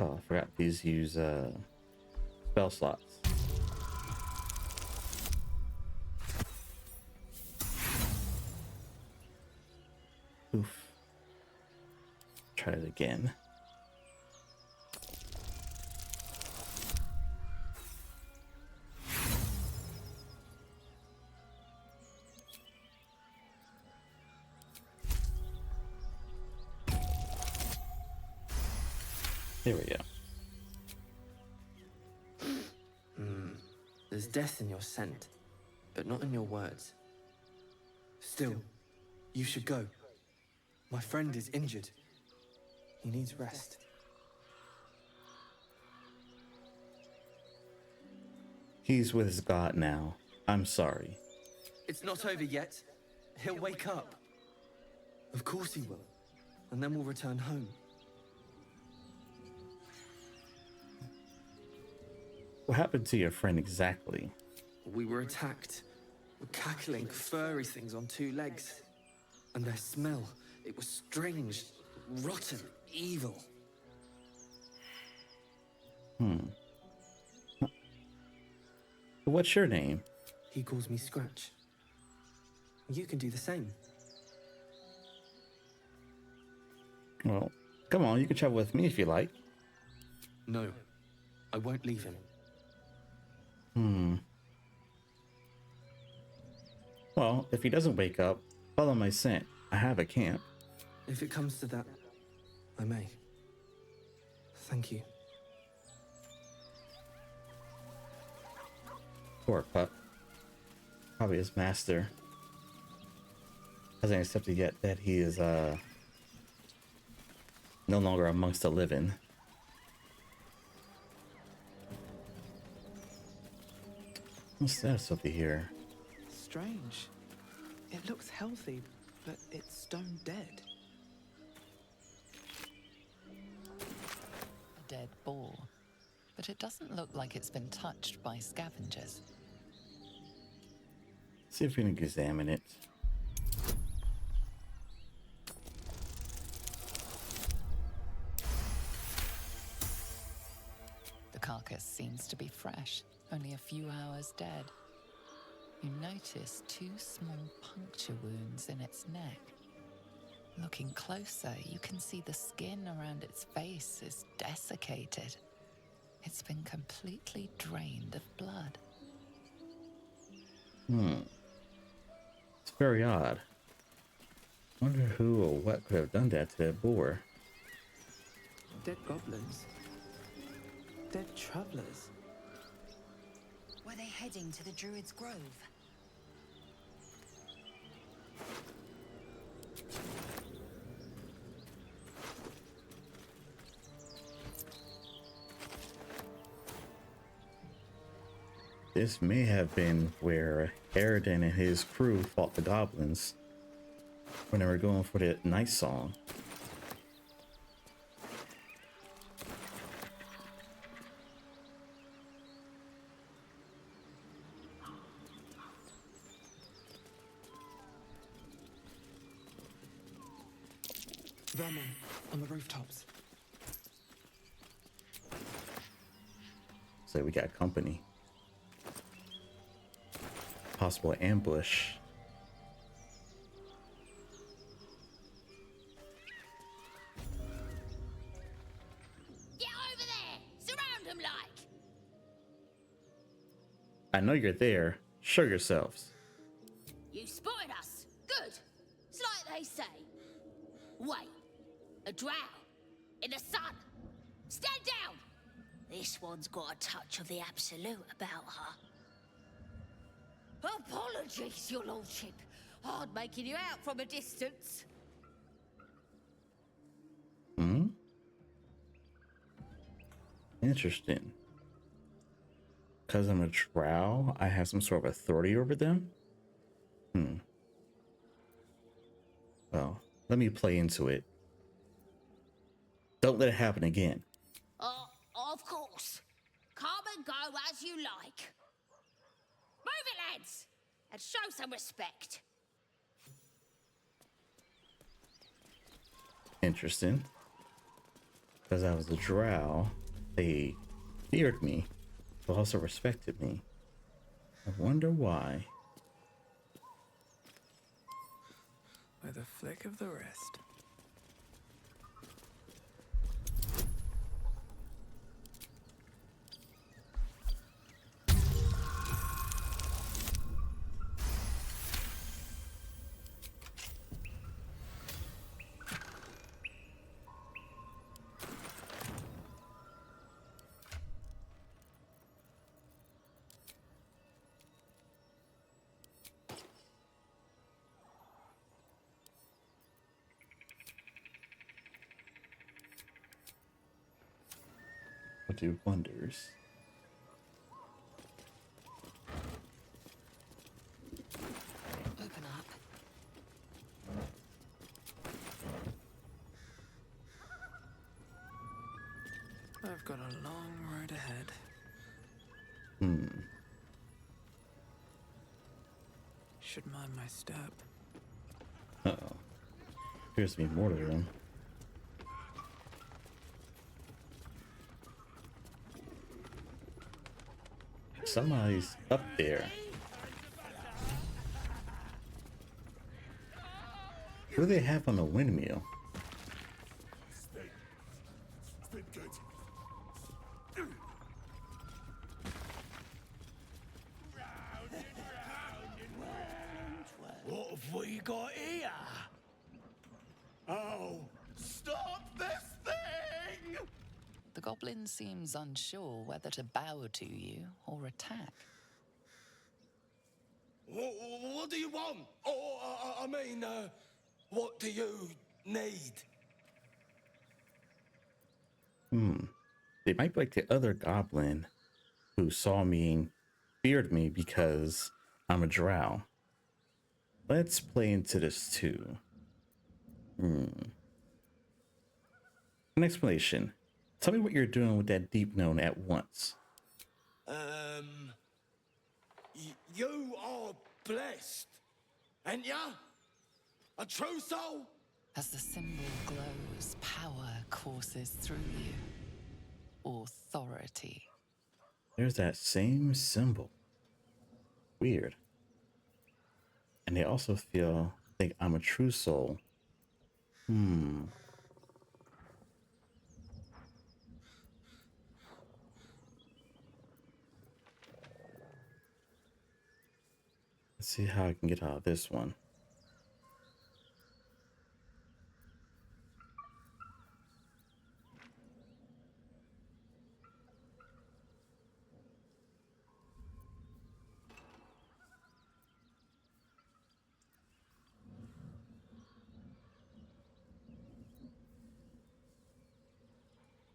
Oh, I forgot these use spell slots. Oof. Try it again. There we go. There's death in your scent, but not in your words. Still, you should go. My friend is injured. He needs rest. He's with his god now. I'm sorry. It's not over yet. He'll wake up. Of course he will. And then we'll return home. What happened to your friend exactly? We were attacked. Cackling, furry things on two legs. And their smell, it was strange, rotten, evil. What's your name? He calls me Scratch. You can do the same. Well, come on, you can travel with me if you like. No, I won't leave him. Well, if he doesn't wake up, follow my scent. I have a camp. If it comes to that, I may. Thank you. Poor pup. Probably his master hasn't accepted yet that he is no longer amongst the living. What's that over here? Strange. It looks healthy, but it's stone dead. A dead boar, but it doesn't look like it's been touched by scavengers. See if we can examine it. The carcass seems to be fresh, only a few hours dead. You notice 2 small puncture wounds in its neck. Looking closer, you can see the skin around its face is desiccated. It's been completely drained of blood. It's very odd. Wonder who or what could have done that to that boar. Dead goblins. Dead travelers. Were they heading to the Druid's Grove? This may have been where Eridan and his crew fought the goblins when they were going for the night song. Vermin on the rooftops. So we got company. Possible ambush. Get over there! Surround them like! I know you're there. Show yourselves. You spotted us. Good. It's like they say. Wait. A drow. In the sun. Stand down! This one's got a touch of the absolute about her. Apologies, your lordship. Hard making you out from a distance. Interesting. Because I'm a drow, I have some sort of authority over them? Well, let me play into it. Don't let it happen again. Of course. Come and go as you like. Move it, lads! And show some respect. Interesting. Because I was a drow, they feared me, but also respected me. I wonder why. With a flick of the wrist. I'll do wonders. Open up. I've got a long road ahead. Should mind my step. Uh-oh. Appears to be more to them. Somebody's up there. What do they have on the windmill? What have we got here? Oh, stop this thing! The goblin seems unsure whether to bow to you or attack. What do you want? I mean, what do you need? They might be like the other goblin who saw me and feared me because I'm a drow. Let's play into this too. An explanation. Tell me what you're doing with that deep known at once. You are blessed, ain't ya? A true soul? As the symbol glows, power courses through you. Authority. There's that same symbol. Weird. And they also think I'm a true soul. Let's see how I can get out of this one.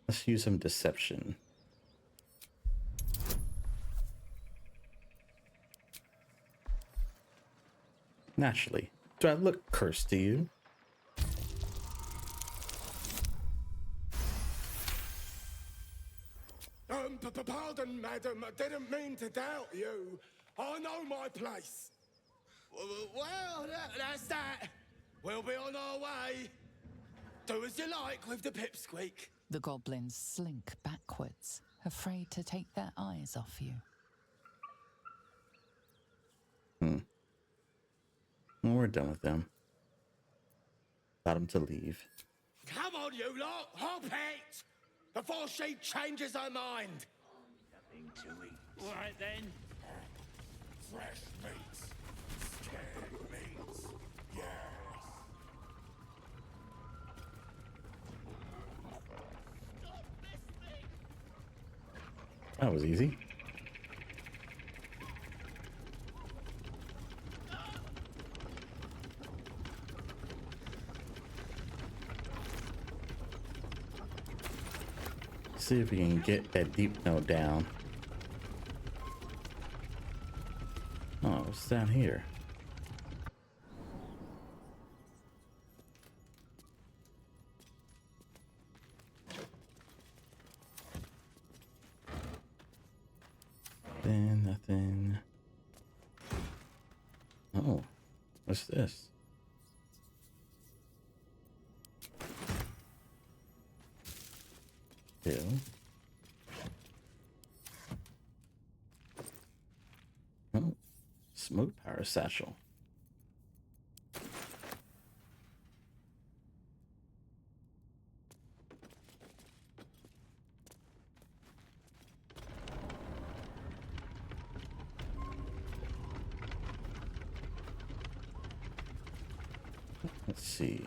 Let's use some deception. Naturally. Do I look cursed to you? Pardon, madam. I didn't mean to doubt you. I know my place. Well, that's that. We'll be on our way. Do as you like with the pipsqueak. The goblins slink backwards, afraid to take their eyes off you. Well, we're done with them. Got them to leave. Come on, you lot. Hop it. Before she changes her mind. Nothing to eat. All right then. Fresh meats. Scared meats. Yes. That was easy. See if we can get that deep note down. Oh, what's down here? Nothing. Oh, what's this? Still. Oh, smoke power satchel. Let's see.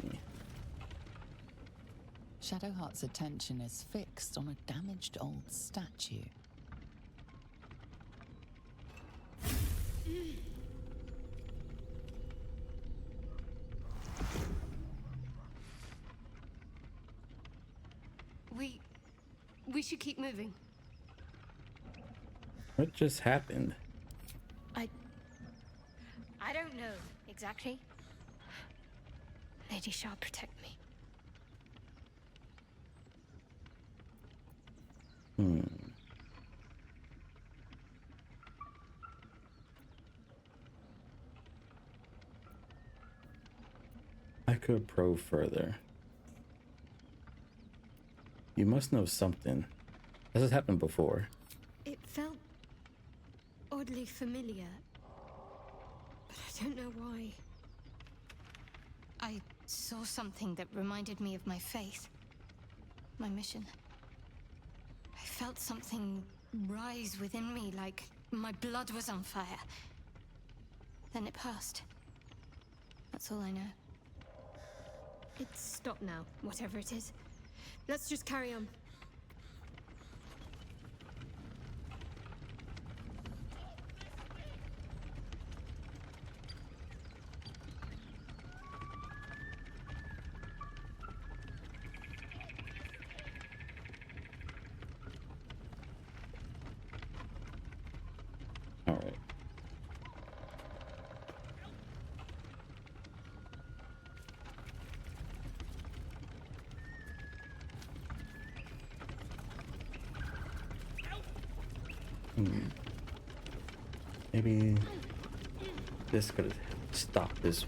Shadowheart's attention is fixed on a damaged old statue. We should keep moving. What just happened? I don't know exactly. Lady Shah, protect me. I could probe further. You must know something. This has happened before. It felt oddly familiar, but I don't know why. I saw something that reminded me of my faith, my mission. I felt something rise within me, like my blood was on fire. Then it passed. That's all I know. It's stopped now, whatever it is. Let's just carry on. All right. Maybe this could stop this.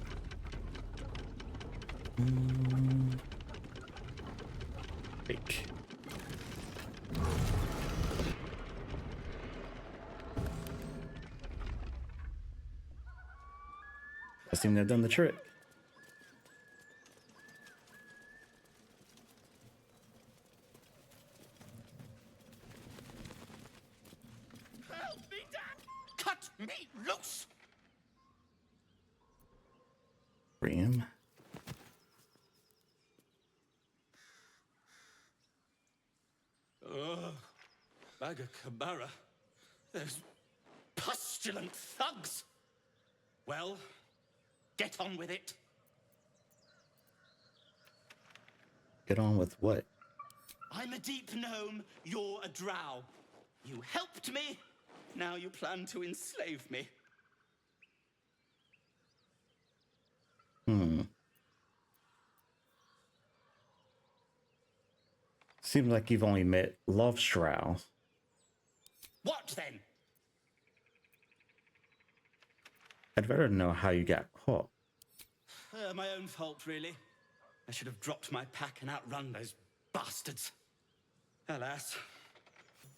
Fake. I seem to have done the trick. Help me, Dad! Cut me loose! Free him. Bagakabara. Those pustulant thugs. Well, get on with it. Get on with what? I'm a deep gnome, you're a drow. You helped me, now you plan to enslave me. Seems like you've only met Love Shroud. What then? I'd rather know how you got caught. My own fault, really. I should have dropped my pack and outrun those bastards. Alas.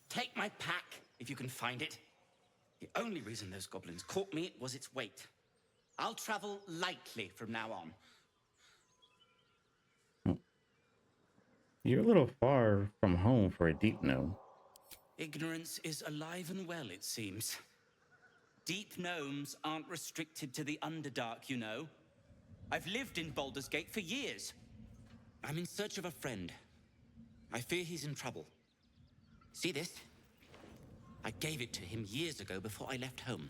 Take my pack, if you can find it. The only reason those goblins caught me was its weight. I'll travel lightly from now on. You're a little far from home for a deep gnome. Ignorance is alive and well, it seems. Deep gnomes aren't restricted to the Underdark, you know. I've lived in Baldur's Gate for years. I'm in search of a friend. I fear he's in trouble. See this? I gave it to him years ago before I left home.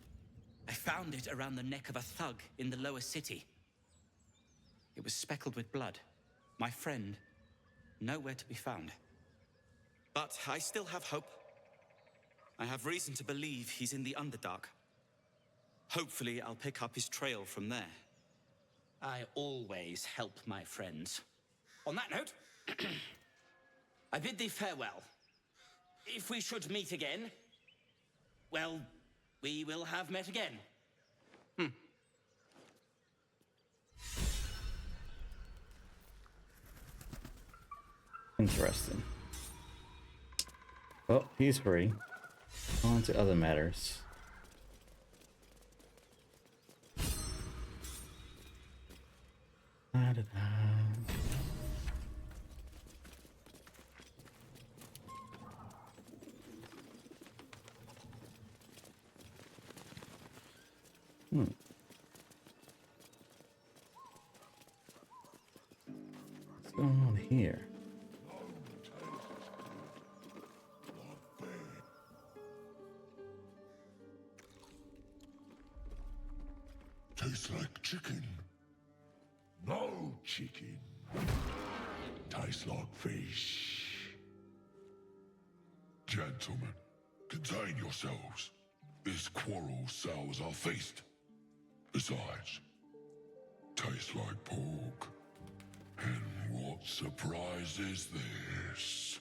I found it around the neck of a thug in the lower city. It was speckled with blood. My friend, nowhere to be found. But I still have hope. I have reason to believe he's in the Underdark. Hopefully, I'll pick up his trail from there. I always help my friends. On that note, I bid thee farewell. If we should meet again, well, we will have met again. Interesting. Well, he's free. On to other matters. Da-da-da. What's going on here? Tastes like chicken. No chicken. Tastes like fish. Gentlemen, contain yourselves. This quarrel sours our feast. Besides, tastes like pork. And what surprise is this?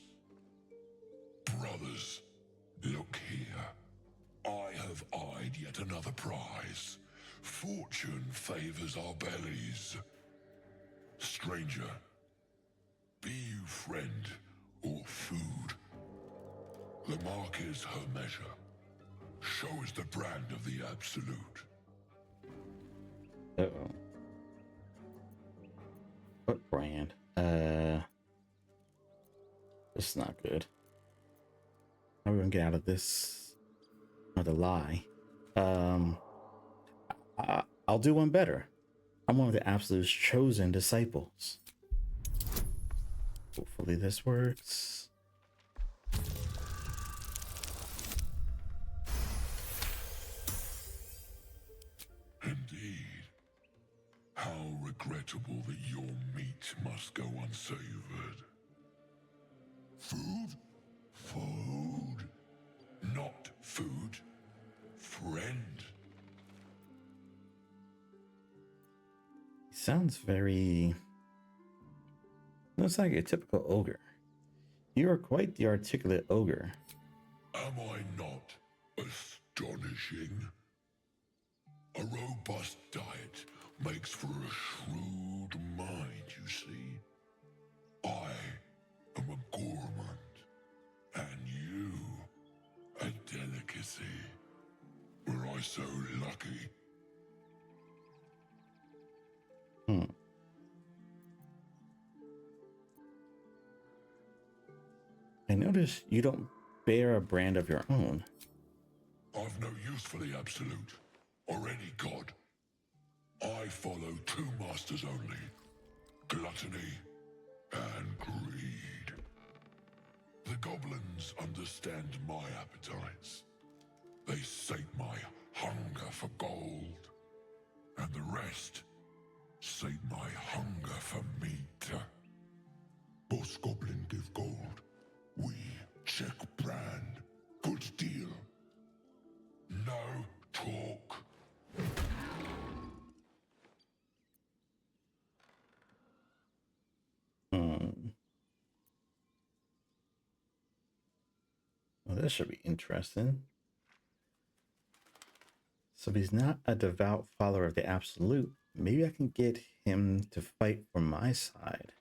Brothers, look here. I have eyed yet another prize. Fortune favors our bellies. Stranger, be you friend or food. The mark is her measure. Show us the brand of the absolute. Uh-oh. What brand? This is not good. How are we gonna get out of this? Another lie. I'll do one better. I'm one of the Absolute's chosen disciples. Hopefully this works. Indeed. How regrettable that your meat must go unsavored. Food? Food. Not food. Friend. Sounds very... looks like a typical ogre. You are quite the articulate ogre. Am I not astonishing? A robust diet makes for a shrewd mind, you see. I am a gourmand, and you a delicacy. Were I so lucky? I notice you don't bear a brand of your own. I've no use for the Absolute, or any god. I follow two masters only, gluttony and greed. The goblins understand my appetites. They sate my hunger for gold, and the rest sate my hunger for meat. Boss goblin give gold. We check brand. Good deal. No talk. Well, this should be interesting. So if he's not a devout follower of the Absolute, maybe I can get him to fight for my side.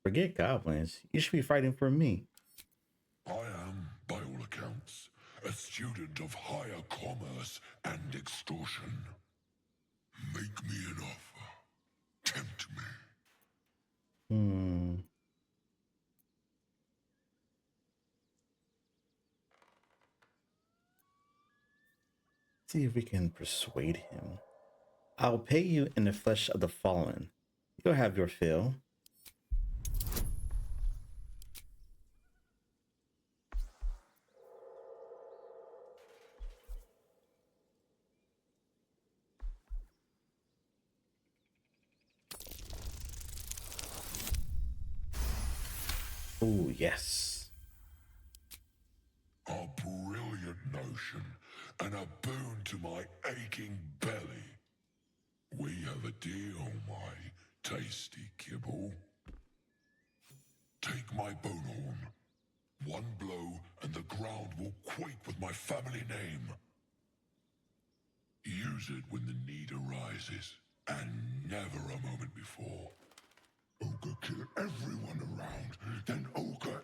Forget goblins. You should be fighting for me. I am, by all accounts, a student of higher commerce and extortion. Make me an offer. Tempt me. See if we can persuade him. I'll pay you in the flesh of the fallen. You'll have your fill. Oh, yes. A brilliant notion, and a boon to my aching belly. We have a deal, my tasty kibble. Take my bone horn. One blow, and the ground will quake with my family name. Use it when the need arises, and never a moment before. Ogre kill everyone around, then ogre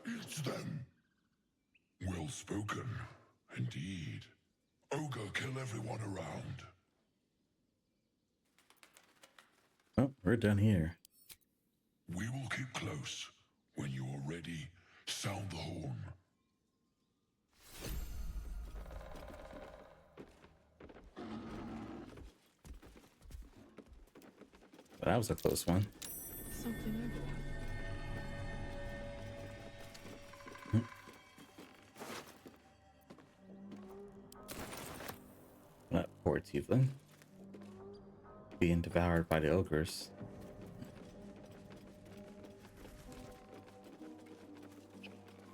Well spoken, indeed. Ogre, kill everyone around. Oh, we're done here. We will keep close. When you are ready, sound the horn. That was a close one. Something over there. Poor tiefling. Being devoured by the ogres.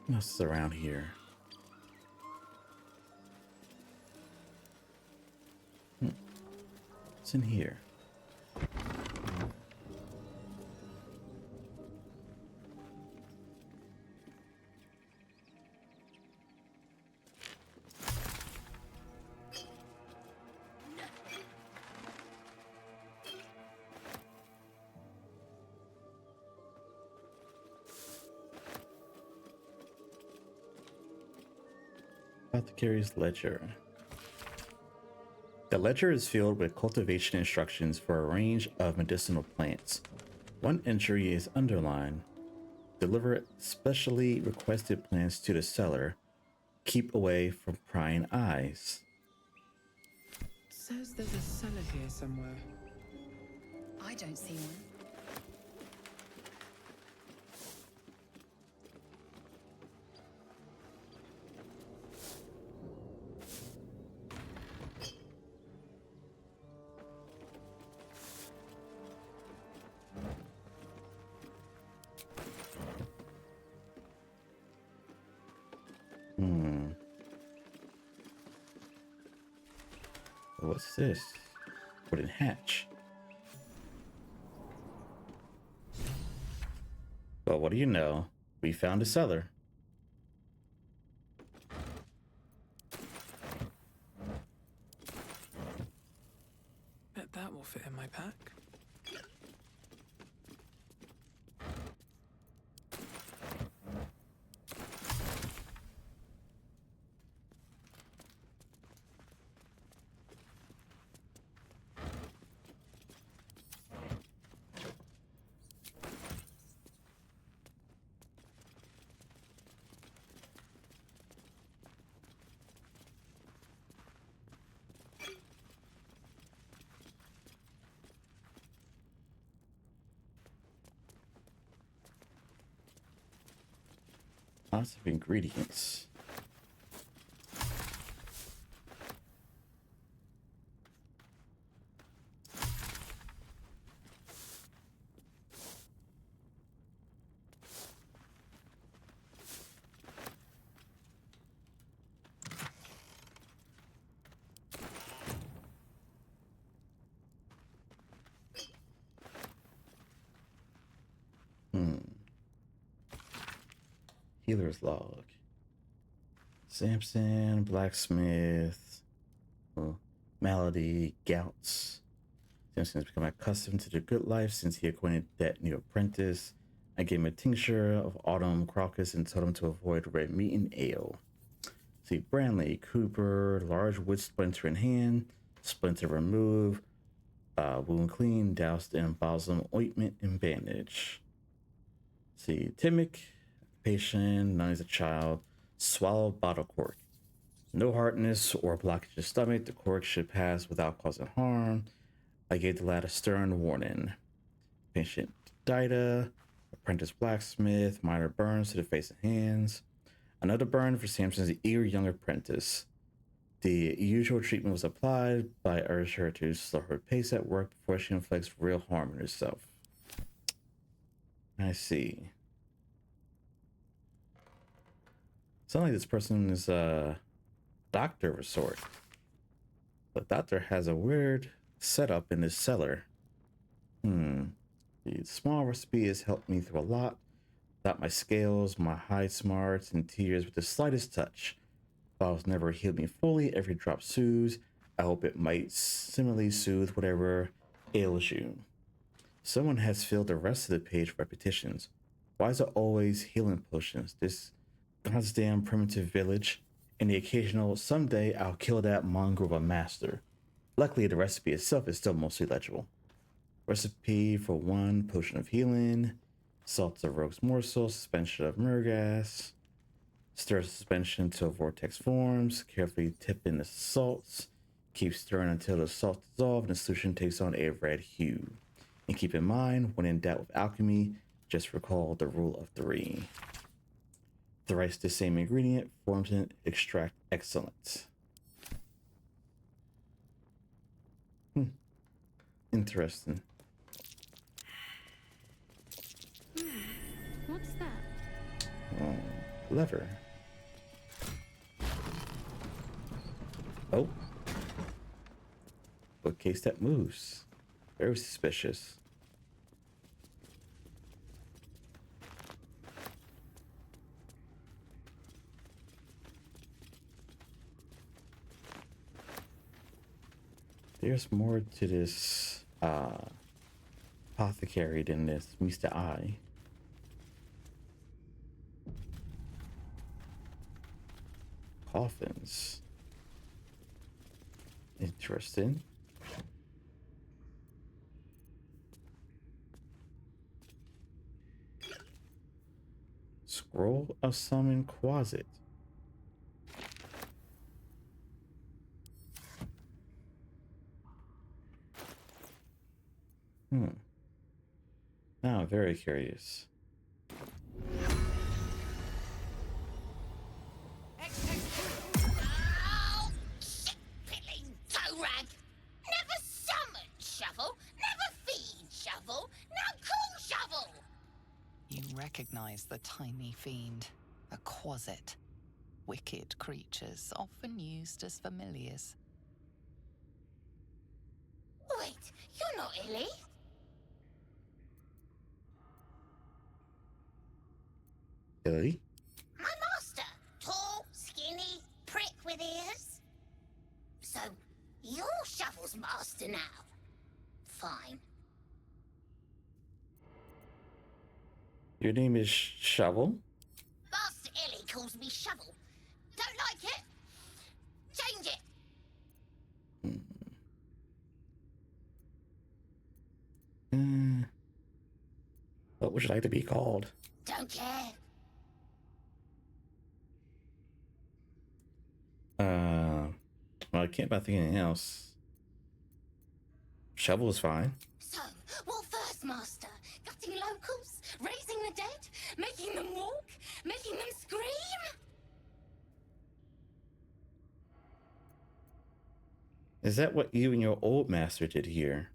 What else is around here? What's in here? Apothecary's Ledger. The ledger is filled with cultivation instructions for a range of medicinal plants. One entry is underlined. Deliver specially requested plants to the seller. Keep away from prying eyes. It says there's a cellar here somewhere. I don't see one. What's this? Wooden hatch. Well, what do you know? We found a cellar. Bet that will fit in my pack. Lots of ingredients. Healer's log. Samson, blacksmith, malady, gouts. Samson has become accustomed to the good life since he acquainted that new apprentice. I gave him a tincture of autumn crocus and told him to avoid red meat and ale. See, Branley, Cooper, large wood splinter in hand, splinter removed, wound clean, doused in balsam ointment and bandage. See, Timic, patient, known as a child, swallow bottle cork. No hardness or blockage of stomach. The cork should pass without causing harm. I gave the lad a stern warning. Patient Dida, apprentice blacksmith, minor burns to the face and hands. Another burn for Samson's eager young apprentice. The usual treatment was applied, but I urged her to slow her pace at work before she inflicts real harm on herself. I see. Sounds like this person is a doctor of a sort. The doctor has a weird setup in his cellar. The small recipe has helped me through a lot. Without my scales, my hide smarts, and tears with the slightest touch. Bottles never healed me fully. Every drop soothes. I hope it might similarly soothe whatever ails you. Someone has filled the rest of the page with repetitions. Why is it always healing potions? This goddamn primitive village, and the occasional someday I'll kill that mongrel of a master. Luckily, the recipe itself is still mostly legible. Recipe for 1 potion of healing, salt of rogue's morsel, suspension of murgas, stir suspension till vortex forms, carefully tip in the salts, keep stirring until the salt dissolves and the solution takes on a red hue. And keep in mind, when in doubt with alchemy, just recall the rule of 3. Thrice the same ingredient forms an extract excellent. Interesting. What's that? Oh, lever. Oh. Bookcase that moves. Very suspicious. There's more to this apothecary than this meets the eye. Coffins. Interesting. Scroll of Summon Quasit. Now I'm very curious. Oh, shit-pilling toe-rag! Never summon shovel, never feed shovel, now call shovel! You recognize the tiny fiend, a quasit. Wicked creatures, often used as familiars. Wait, you're not Illy? Illy? My master. Tall, skinny, prick with ears. So, you're Shovel's master now. Fine. Your name is Shovel? Master Illy calls me Shovel. Don't like it? Change it. What would you like to be called? Don't care. Well, I can't think anything else. Shovel is fine. So, what first, Master? Gutting locals? Raising the dead? Making them walk? Making them scream? Is that what you and your old master did here?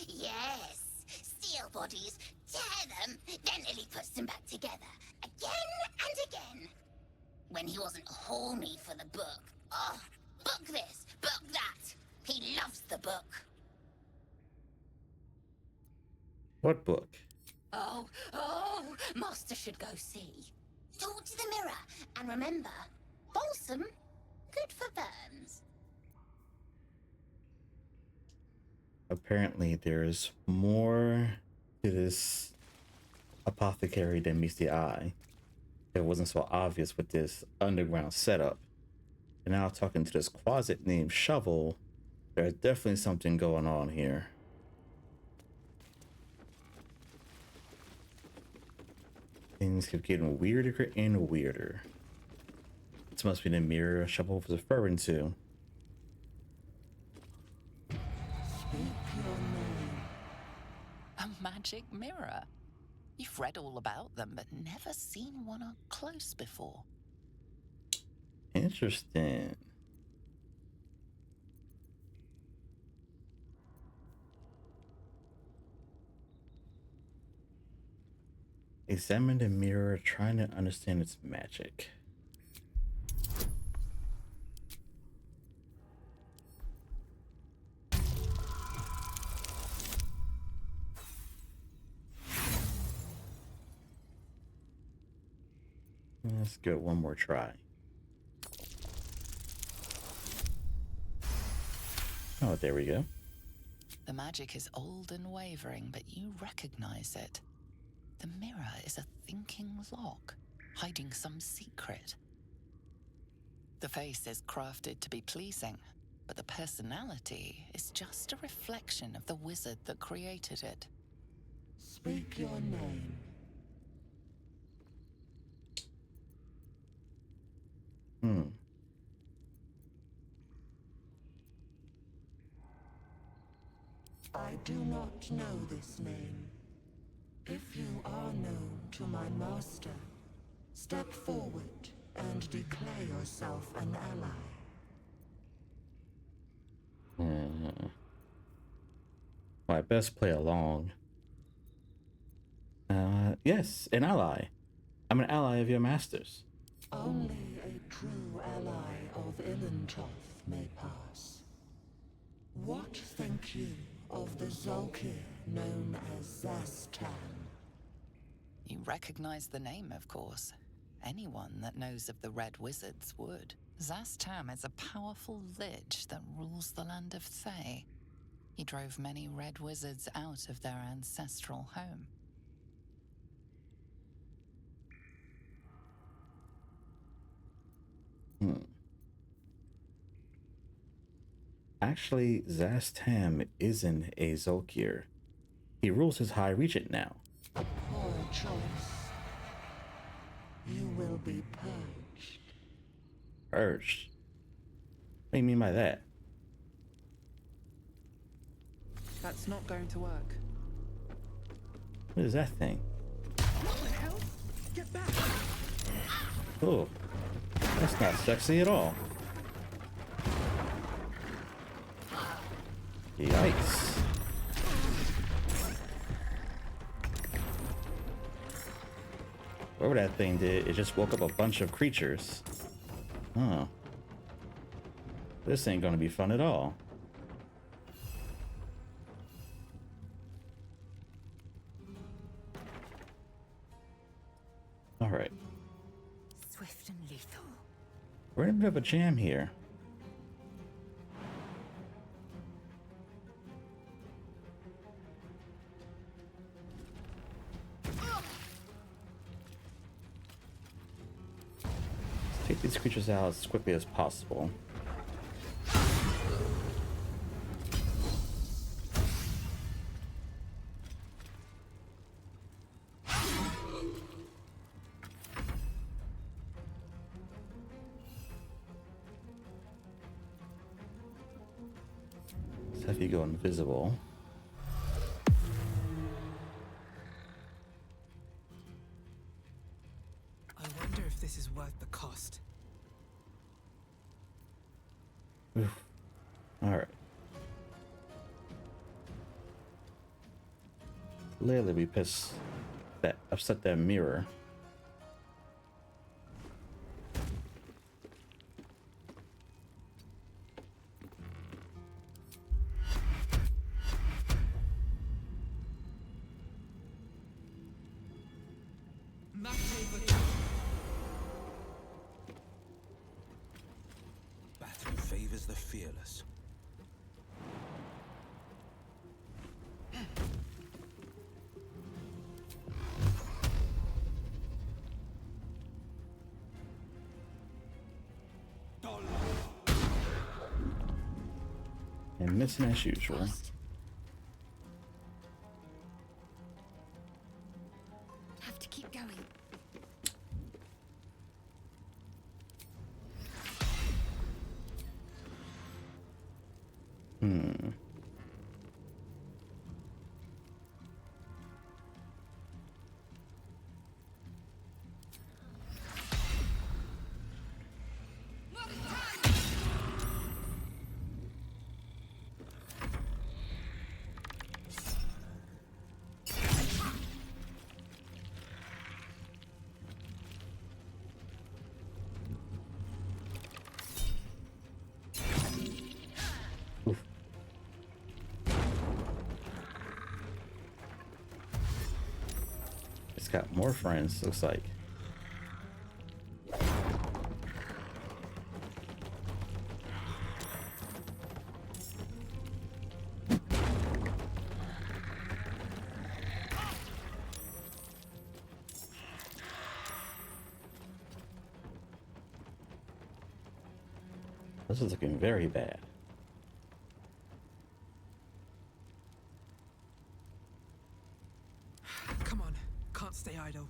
Yes. Steal bodies, tear them, then Illy puts them back together. Again and again. When he wasn't horny for the book. Oh, book this, book that. He loves the book. What book? Oh, Master should go see. Talk to the mirror, and remember, balsam, good for burns. Apparently there's more to this apothecary than meets the eye. It wasn't so obvious with this underground setup. And now talking to this quasit named Shovel, there's definitely something going on here. Things keep getting weirder and weirder. This must be the mirror Shovel was referring to. A magic mirror. You've read all about them, but never seen one up close before. Interesting. Examine the mirror, trying to understand its magic. Let's give it one more try. Oh, there we go. The magic is old and wavering, but you recognize it. The mirror is a thinking lock. hiding some secret. The face is crafted to be pleasing, but the personality is just a reflection of the wizard that created it. Speak your name. I do not know this name. If you are known to my master, step forward and declare yourself an ally. Well, I best play along. Yes, an ally. I'm an ally of your master's. Only a true ally of Ilintoth may pass. What think you of the Zolkir known as Zastan? You recognize the name, of course. Anyone that knows of the Red Wizards would. Zastam is a powerful lich that rules the land of Thay. He drove many Red Wizards out of their ancestral home. Actually, Zastam isn't a Zolkir. He rules as High Regent now. A poor choice. You will be purged. Purged? What do you mean by that? That's not going to work. What is that thing? What the hell? Get back! Oh, that's not sexy at all. Yikes. Whatever that thing did, it just woke up a bunch of creatures. Huh. This ain't gonna be fun at all. Alright. Swift and lethal. We're in a bit of a jam here. Take these creatures out as quickly as possible. So if you go invisible. I wonder if this is worth the cost. Oof. All right. Clearly we upset that mirror. Battle favors the fearless. And missing as usual. Have to keep going. It's got more friends, looks like. This is looking very bad. Come on, can't stay idle.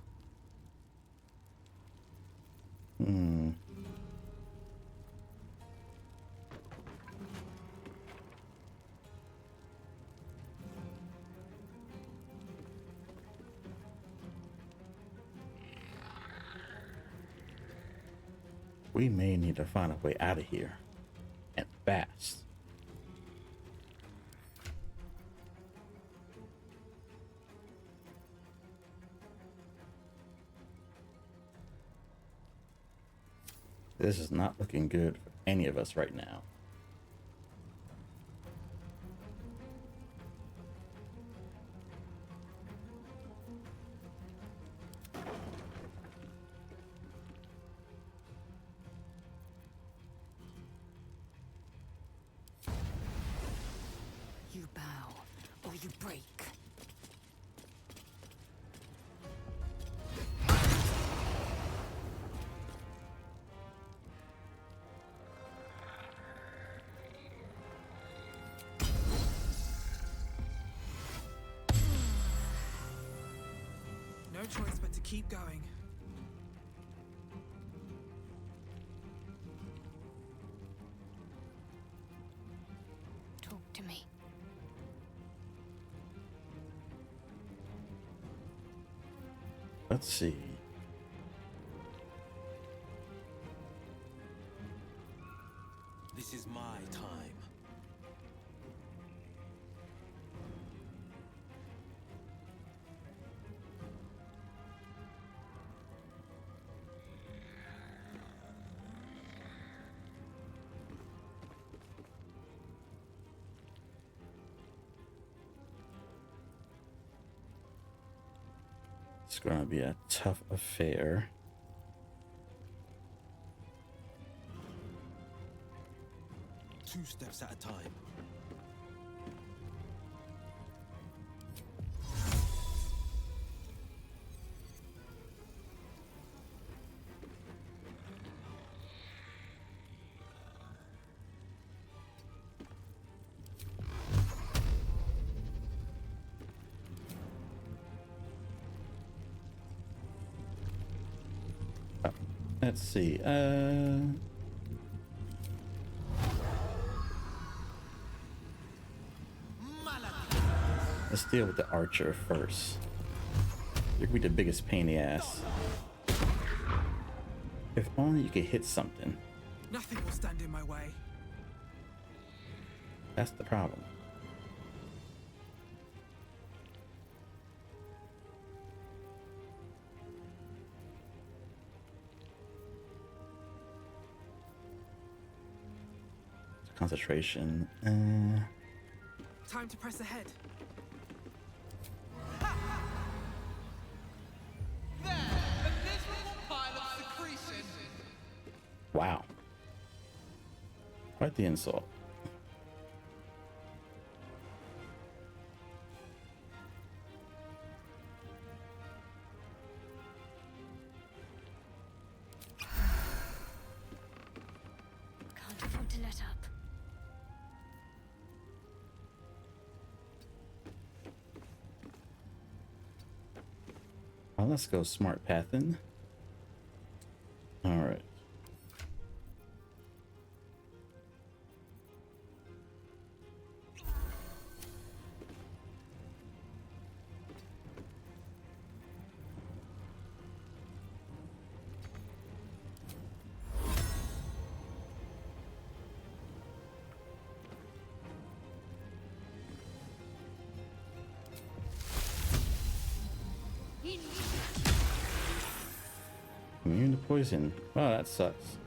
We may need to find a way out of here, and fast. This is not looking good for any of us right now. You bow, or you break. No choice but to keep going. Talk to me. Let's see. This is my time. It's going to be a tough affair. Two steps at a time. Let's see. Let's deal with the archer first. You're gonna be the biggest pain in the ass. If only you could hit something. Nothing will stand in my way. That's the problem. Concentration. Time to press ahead. There, a miserable pile of secretion. Wow. Quite the insult. Can't afford to let up. Well, let's go smart pathing. All right. Immune to poison. Wow, that sucks.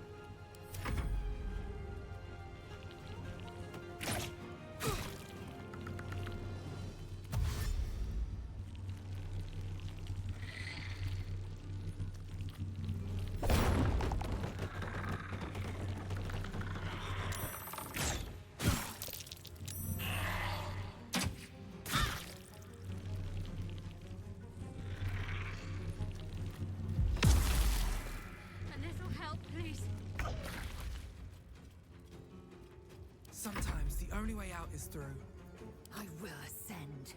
A little help, please. Only way out is through. I will ascend.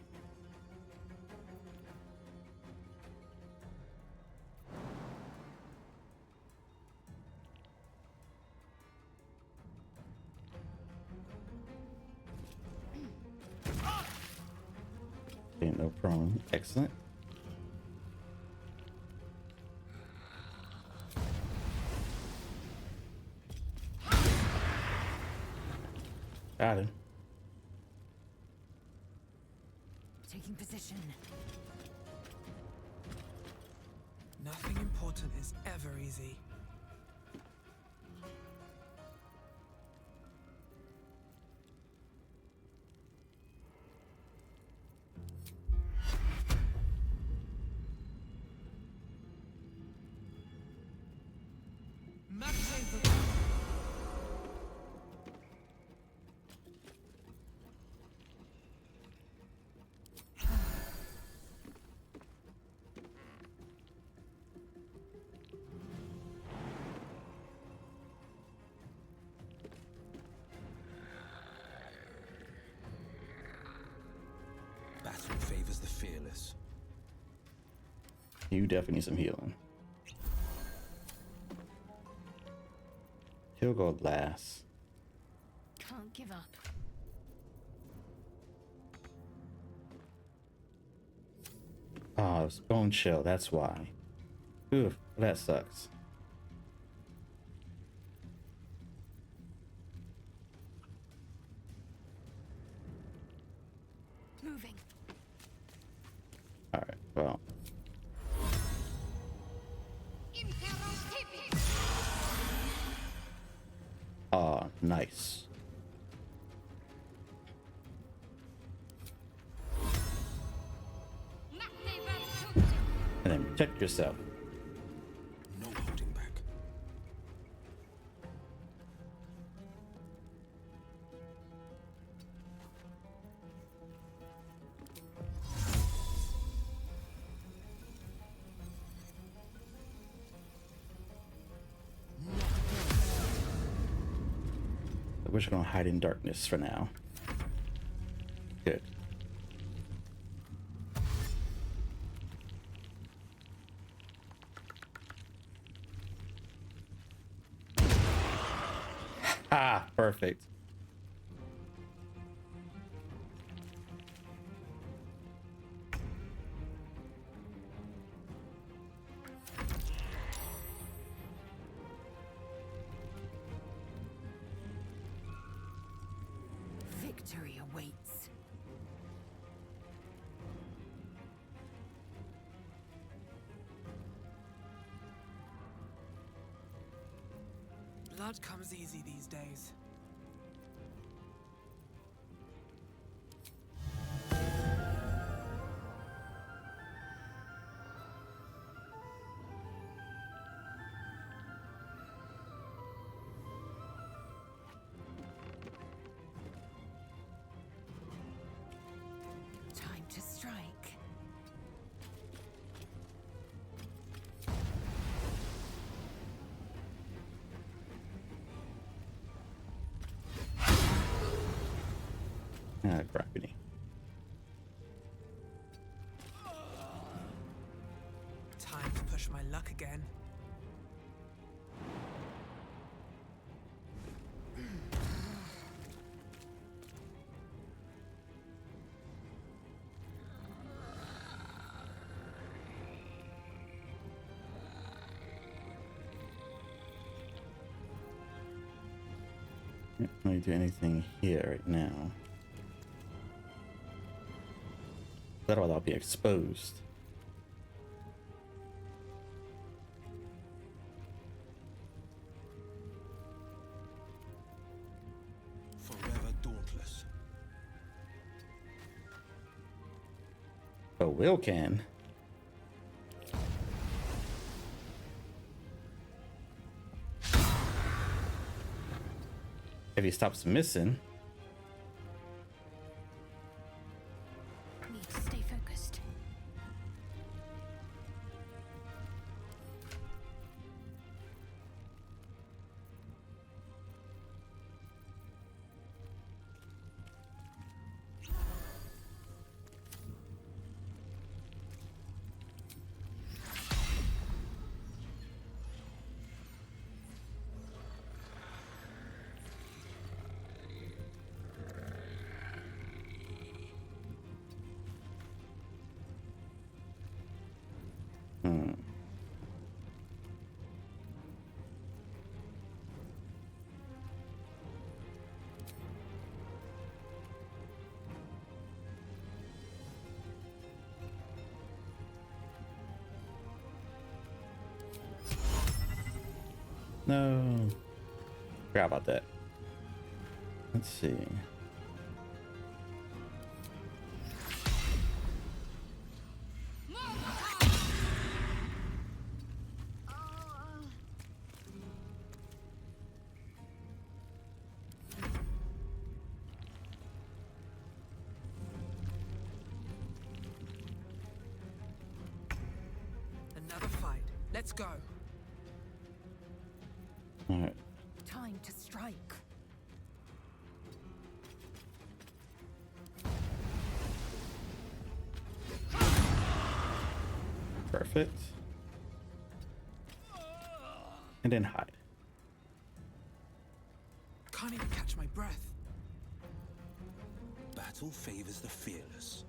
Okay, no prone. Excellent. Got him. Taking position. Nothing important is ever easy. Battle favors the fearless. You definitely need some healing. He'll go last. Can't give up. Oh, it's bone chill, that's why. Oof, that sucks. Moving. Alright, well. Ah, nice. And then protect yourself. No holding back. We're just gonna hide in darkness for now. Good. Ah, perfect. Victory awaits. Blood comes easy these days. Time to strike. Ah, gravity. Time to push my luck again. Can't really do anything here right now. Otherwise I'll be exposed. Forever dauntless. But Will can. If he stops missing. Need to stay focused. Hmm. No. Forgot about that. Let's see. Another fight. Let's go. All right. Time to strike. Perfect. And then hide. Can't even catch my breath. Battle favors the fearless.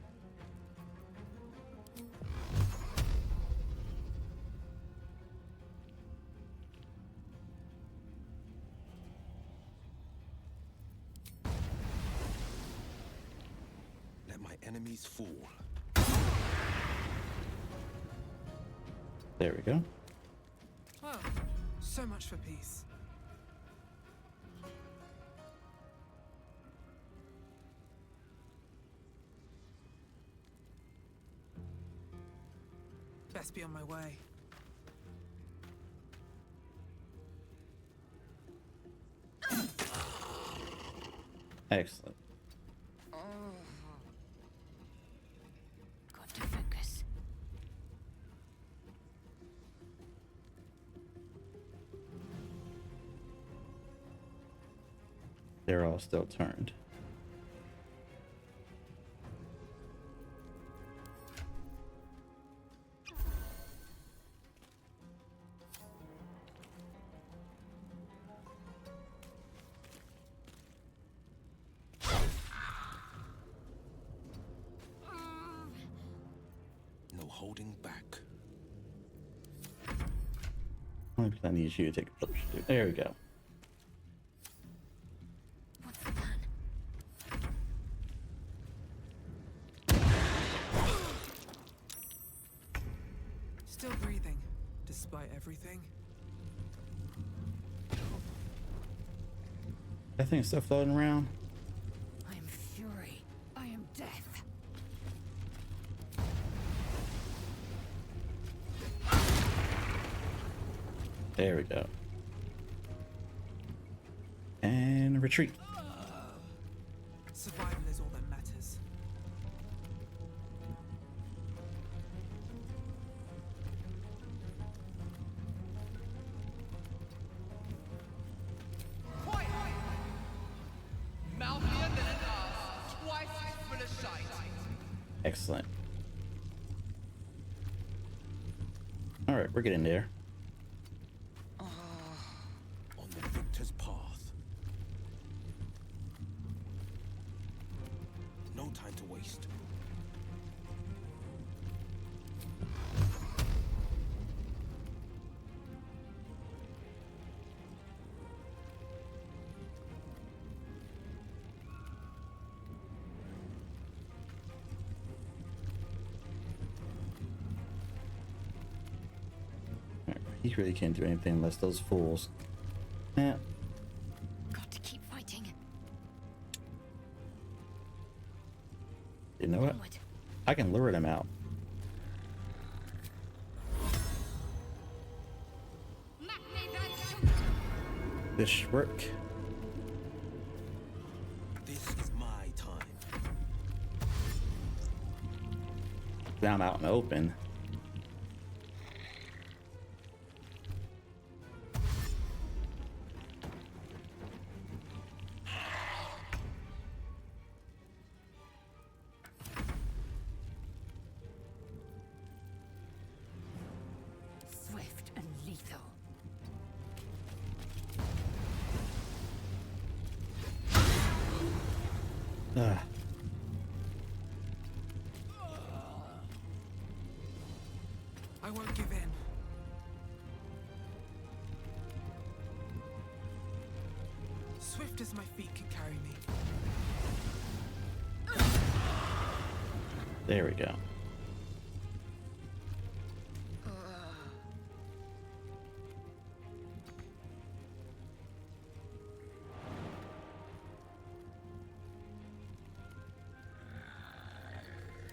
Let my enemies fall. There we go. Well, so much for peace. Best be on my way. Excellent. Got to focus. They're all still turned. No holding back. Only because I need you to take a potion, dude. There we go. What's the plan? Still breathing, despite everything. That thing's still floating around. I am fury. I am death. There we go. And retreat. Survival is all that matters. Quiet! Mouthier than an ass, twice as full of shite. Excellent. All right, we're getting there. On the victor's path. No time to waste. All right, he really can't do anything unless those fools. Yeah. Got to keep fighting. You know what? Onward. I can lure them out. This should work. This is my time. Now I'm out in the open. Swift and lethal. Ah. I won't give in. swift as my feet can carry me. There we go.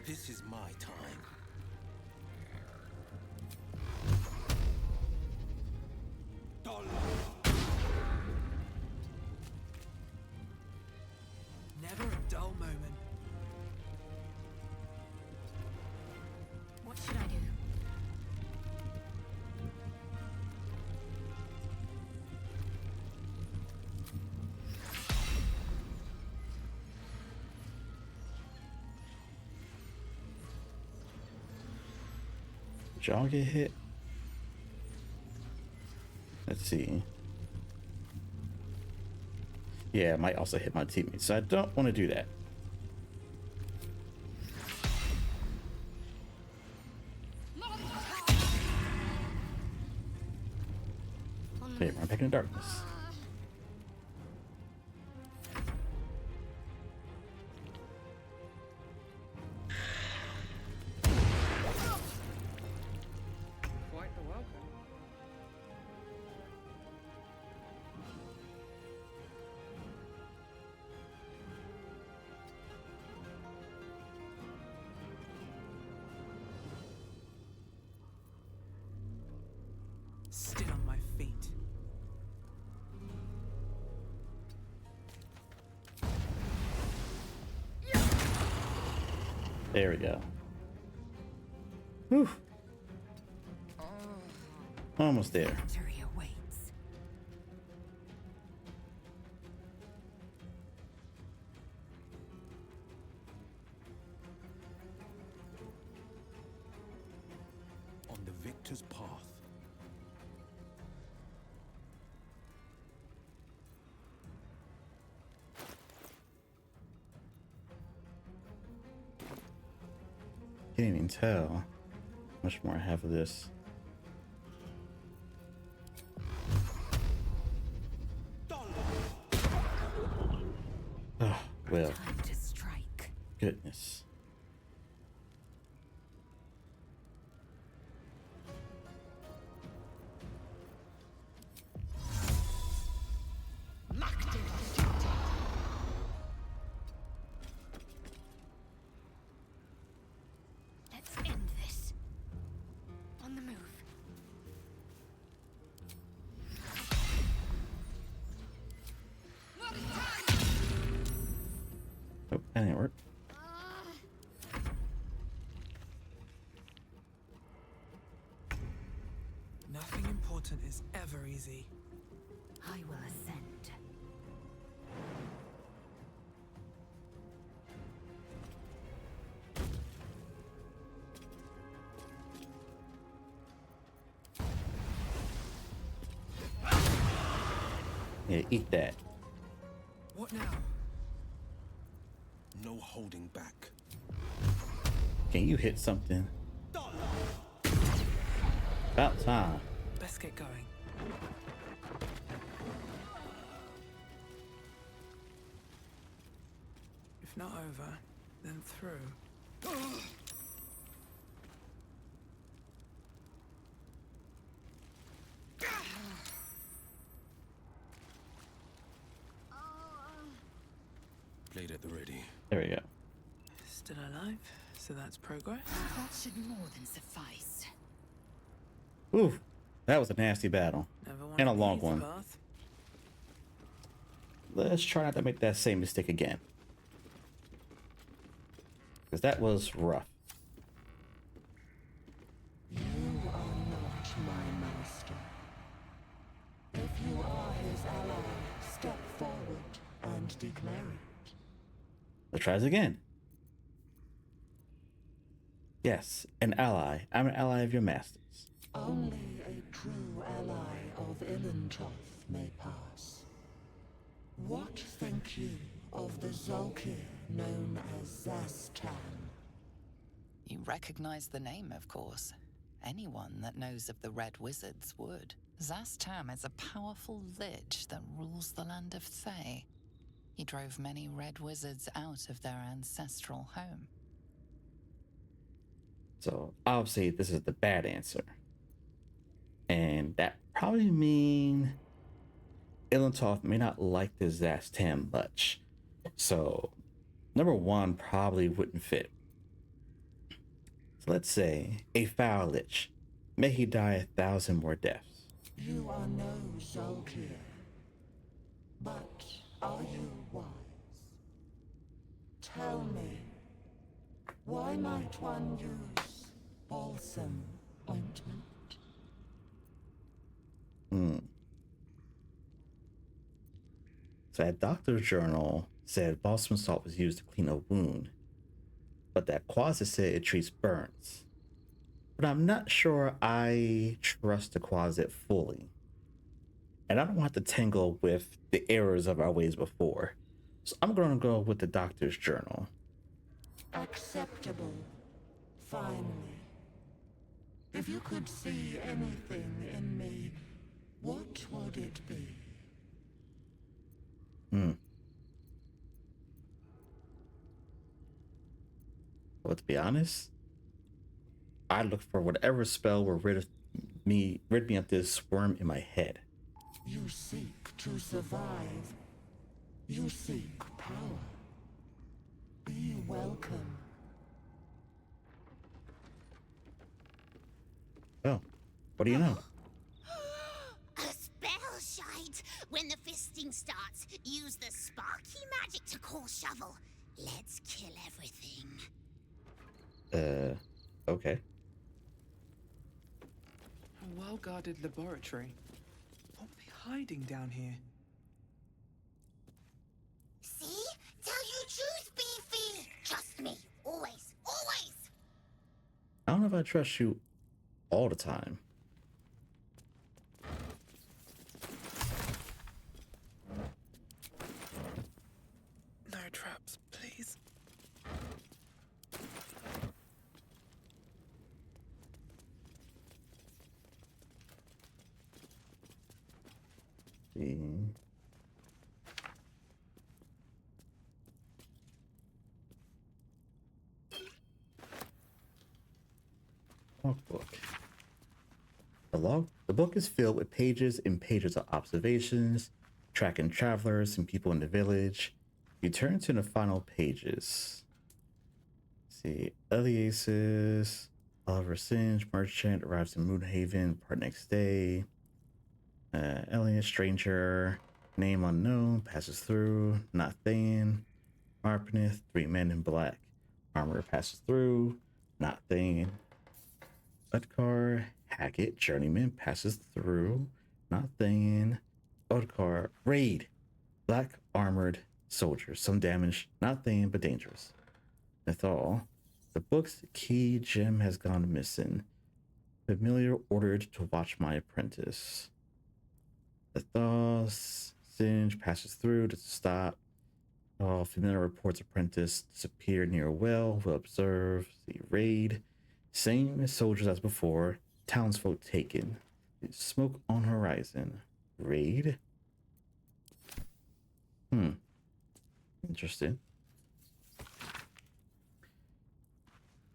This is my time. Never a dull moment. What should I do? Did y'all get hit? Let's see. Yeah, I might also hit my teammates, so I don't want to do that. Okay, run back in the darkness. Quite the welcome. Still on my feet. There we go. Whew. Almost there. Victory awaits. On the victor's path. Can't even tell how much more I have of this. Oh, well. Time to strike. Goodness. Let's end this. On the move. Oh, that didn't work. Nothing important is ever easy. I will ascend. Yeah, eat that. What now? No holding back. Can you hit something? About time. Best get going. If not over, then through. Blade at the ready. There we go. Still alive, so that's progress. That should more than suffice. Ooh, that was a nasty battle. Never And a wanted long the easy one. path. Let's try not to make that same mistake again. Because that was rough. You are not my master. If you are his ally, step forward and declare it. Let's try this again. Yes, an ally. I'm an ally of your masters. Only a true ally of Ilintoth may pass. What think you of the Zolkir known as Zastan? You recognize the name, of course. Anyone that knows of the Red Wizards would. Zastam is a powerful lich that rules the land of Thay. He drove many Red Wizards out of their ancestral home. So obviously this is the bad answer. And that probably mean Ilintoth may not like the Zastam much. So number one probably wouldn't fit. So let's say a foul lich. May he die 1,000 more deaths. You are no Zolkir, but are you wise? Tell me, why might one use balsam ointment? So that doctor's journal said balsam salt was used to clean a wound, but that quasi said it treats burns. But I'm not sure I trust the quasit fully. And I don't want to tangle with the errors of our ways before. So I'm going to go with the doctor's journal. Acceptable. Finally. If you could see anything in me, what would it be? Well, to be honest, I look for whatever spell will rid me of this worm in my head. You seek to survive. You seek power. Be welcome. Oh, what do you know? A spell shite. When the fisting starts, use the sparky magic to call shovel. Let's kill everything. Okay. A well-guarded laboratory. What were they hiding down here? See? Tell you truth, Beefy. Trust me. Always. Always. I don't know if I trust you all the time. No traps, please. Logbook. The book is filled with pages and pages of observations, tracking travelers and people in the village. You turn to the final pages. See, Eliasis, Oliver Singe, merchant, arrives in Moonhaven, part next day. Alien stranger, name unknown, passes through, not Thane. Arpanith, 3 men in black. Armor passes through, not Thane. Udkar, Hackett, journeyman, passes through, not Thane. Udkar, raid, black armored soldier, some damage, not Thane, but dangerous. Nathal, the book's key gem has gone missing. Familiar ordered to watch my apprentice. Nathal, Singe passes through to stop. All familiar reports apprentice disappeared near a well. Will observe the raid. Same soldiers as before. Townsfolk taken. Smoke on horizon. Raid. Interesting.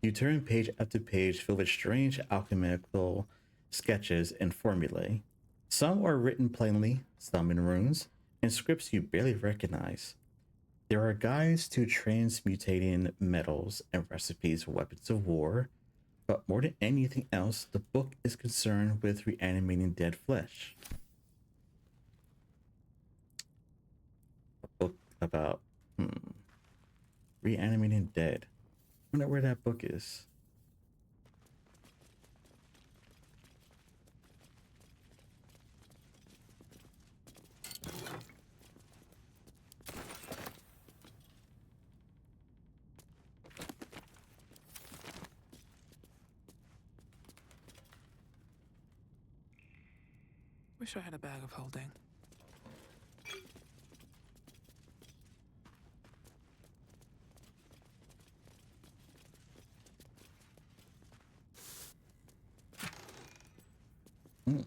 You turn page after page filled with strange alchemical sketches and formulae. Some are written plainly, some in runes, and scripts you barely recognize. There are guides to transmutating metals and recipes for weapons of war, but more than anything else, the book is concerned with reanimating dead flesh. A book about reanimating dead. I wonder where that book is. Wish I had a bag of holding. Hmm.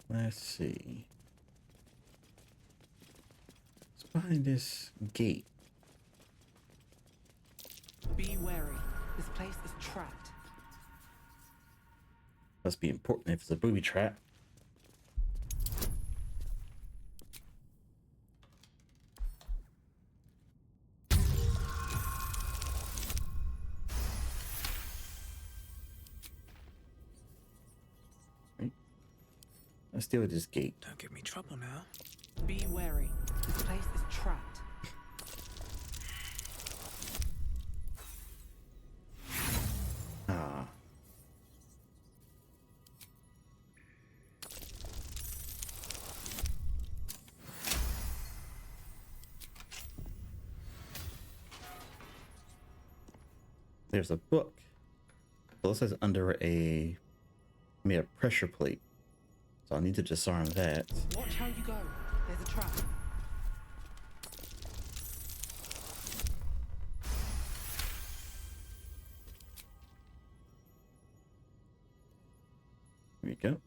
Let's see. What's behind this gate? Be wary. This place is trapped. Must be important if it's a booby trap. Right. Let's deal with this gate. Don't give me trouble now. Be wary. This place is trapped. Ah. There's a book. So it says under a pressure plate. So I need to disarm that. Watch how you go. There's a trap. Here we go.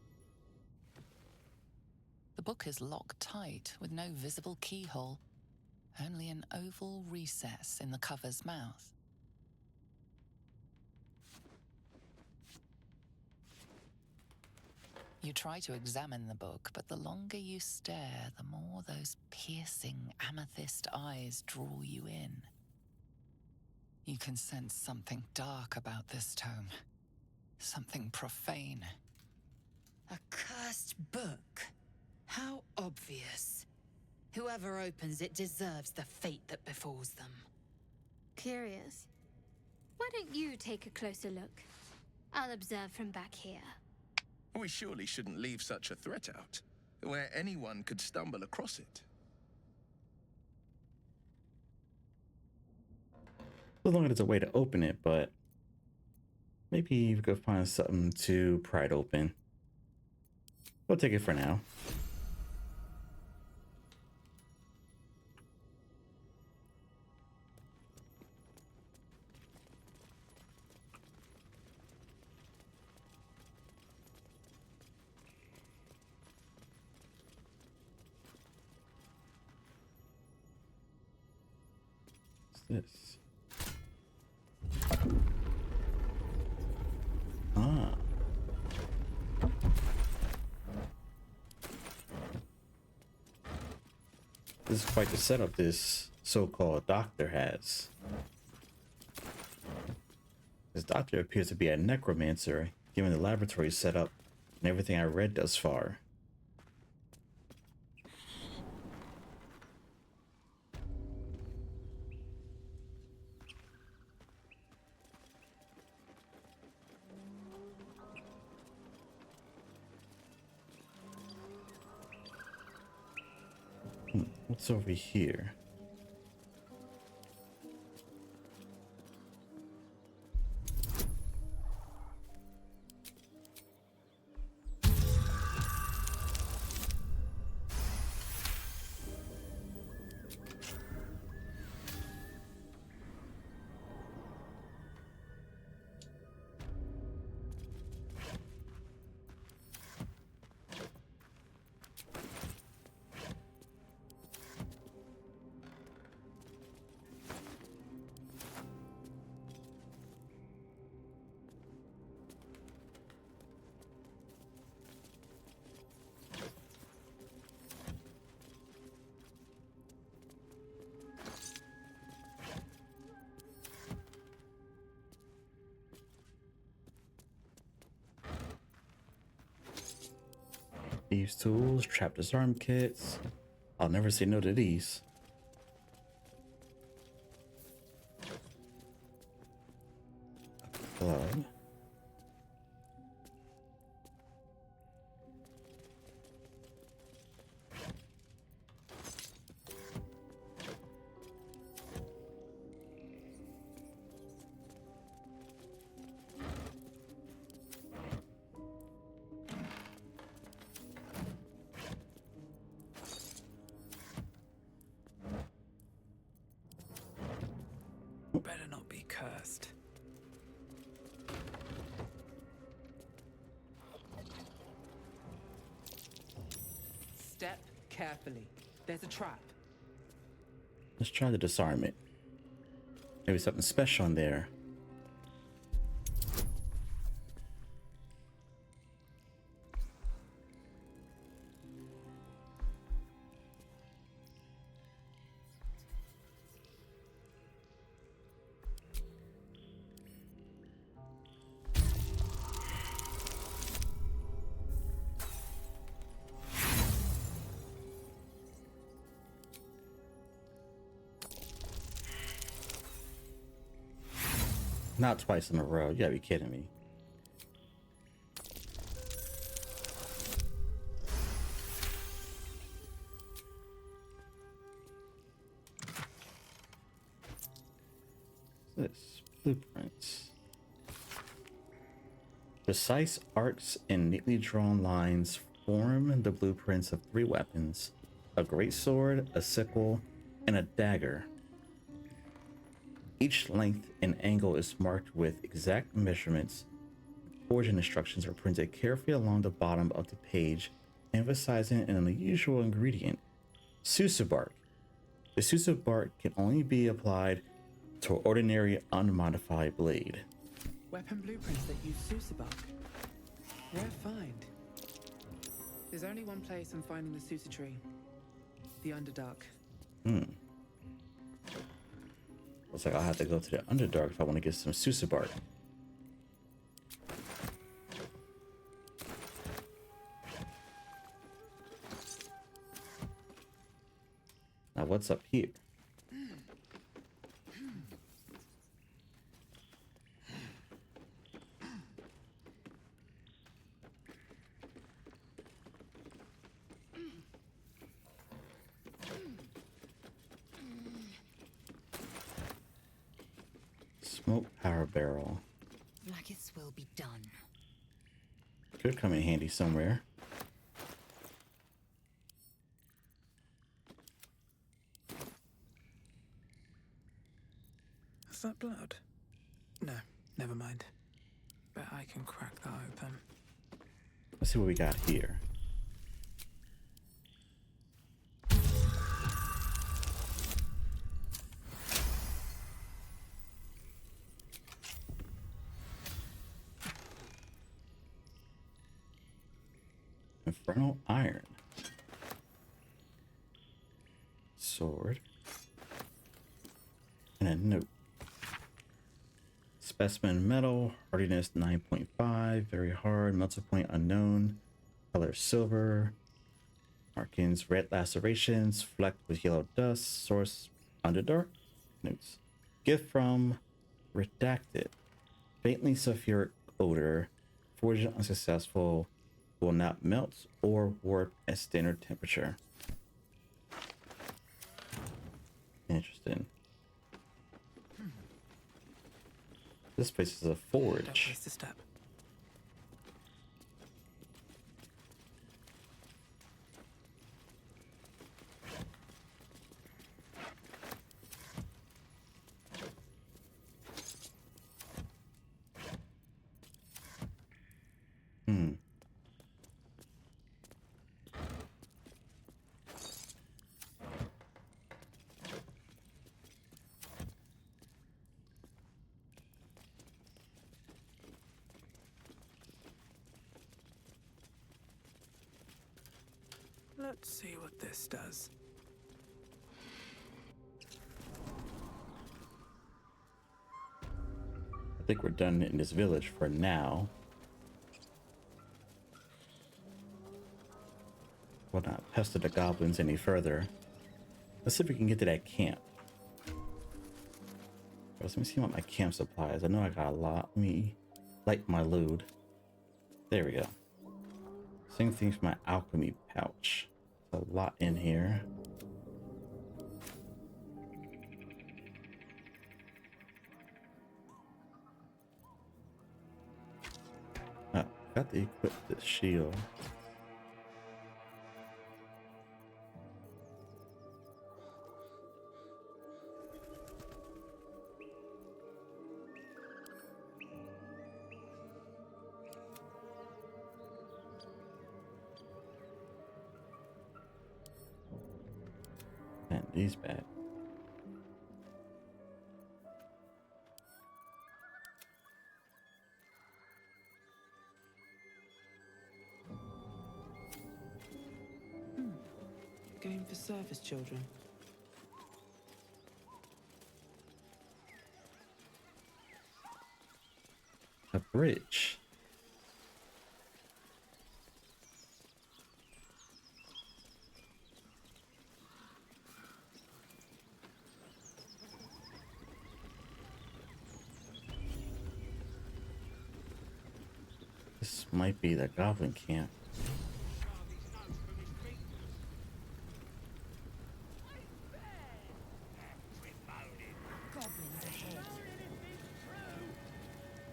The book is locked tight with no visible keyhole, only an oval recess in the cover's mouth. You try to examine the book, but the longer you stare, the more those piercing amethyst eyes draw you in. You can sense something dark about this tome, something profane. A cursed book? How obvious. Whoever opens it deserves the fate that befalls them. Curious. Why don't you take a closer look? I'll observe from back here. We surely shouldn't leave such a threat out, where anyone could stumble across it. As long as there's a way to open it, but maybe we could find something to pry it open. We'll take it for now. What's this? Ah. This is quite the setup this so-called doctor has. This doctor appears to be a necromancer, given the laboratory setup and everything I read thus far. What's over here? Thieves' tools, trap disarm kits. I'll never say no to these. Glove. Better not be cursed. carefully. There's a trap. Let's try the disarmament. Maybe something special in there. Not twice in a row. You gotta be kidding me. What's this? Blueprints. Precise arcs and neatly drawn lines form the blueprints of 3 weapons: a greatsword, a sickle, and a dagger. Each length and angle is marked with exact measurements. Forging instructions are printed carefully along the bottom of the page, emphasizing an unusual ingredient: Susa bark. The Susa bark can only be applied to an ordinary unmodified blade. Weapon blueprints that use Susa bark. Rare find. There's only one place I'm finding the Susa tree. The Underdark. Looks like I'll have to go to the Underdark if I want to get some Susa bark. Now what's up here? Smoke power barrel. Blackets will be done. Could come in handy somewhere. Is that blood? No, never mind. Bet I can crack that open. Let's see what we got here. Infernal iron. Sword. And a note. Specimen metal, hardiness 9.5, very hard, melted point unknown, color silver, markings red lacerations, flecked with yellow dust, source Underdark. Notes. Gift from Redacted. Faintly sulfuric odor, forged unsuccessful, will not melt or warp at standard temperature. Interesting. This place is a forge. Don't waste a step. Let's see what this does. I think we're done in this village for now. We'll not pester the goblins any further. Let's see if we can get to that camp. Let me see what my camp supplies. I know I got a lot. Let me light my load. There we go. Same thing for my alchemy pouch. There's a lot in here. Oh, got to equip this shield. these back. Game for service children. A bridge. This might be the goblin camp.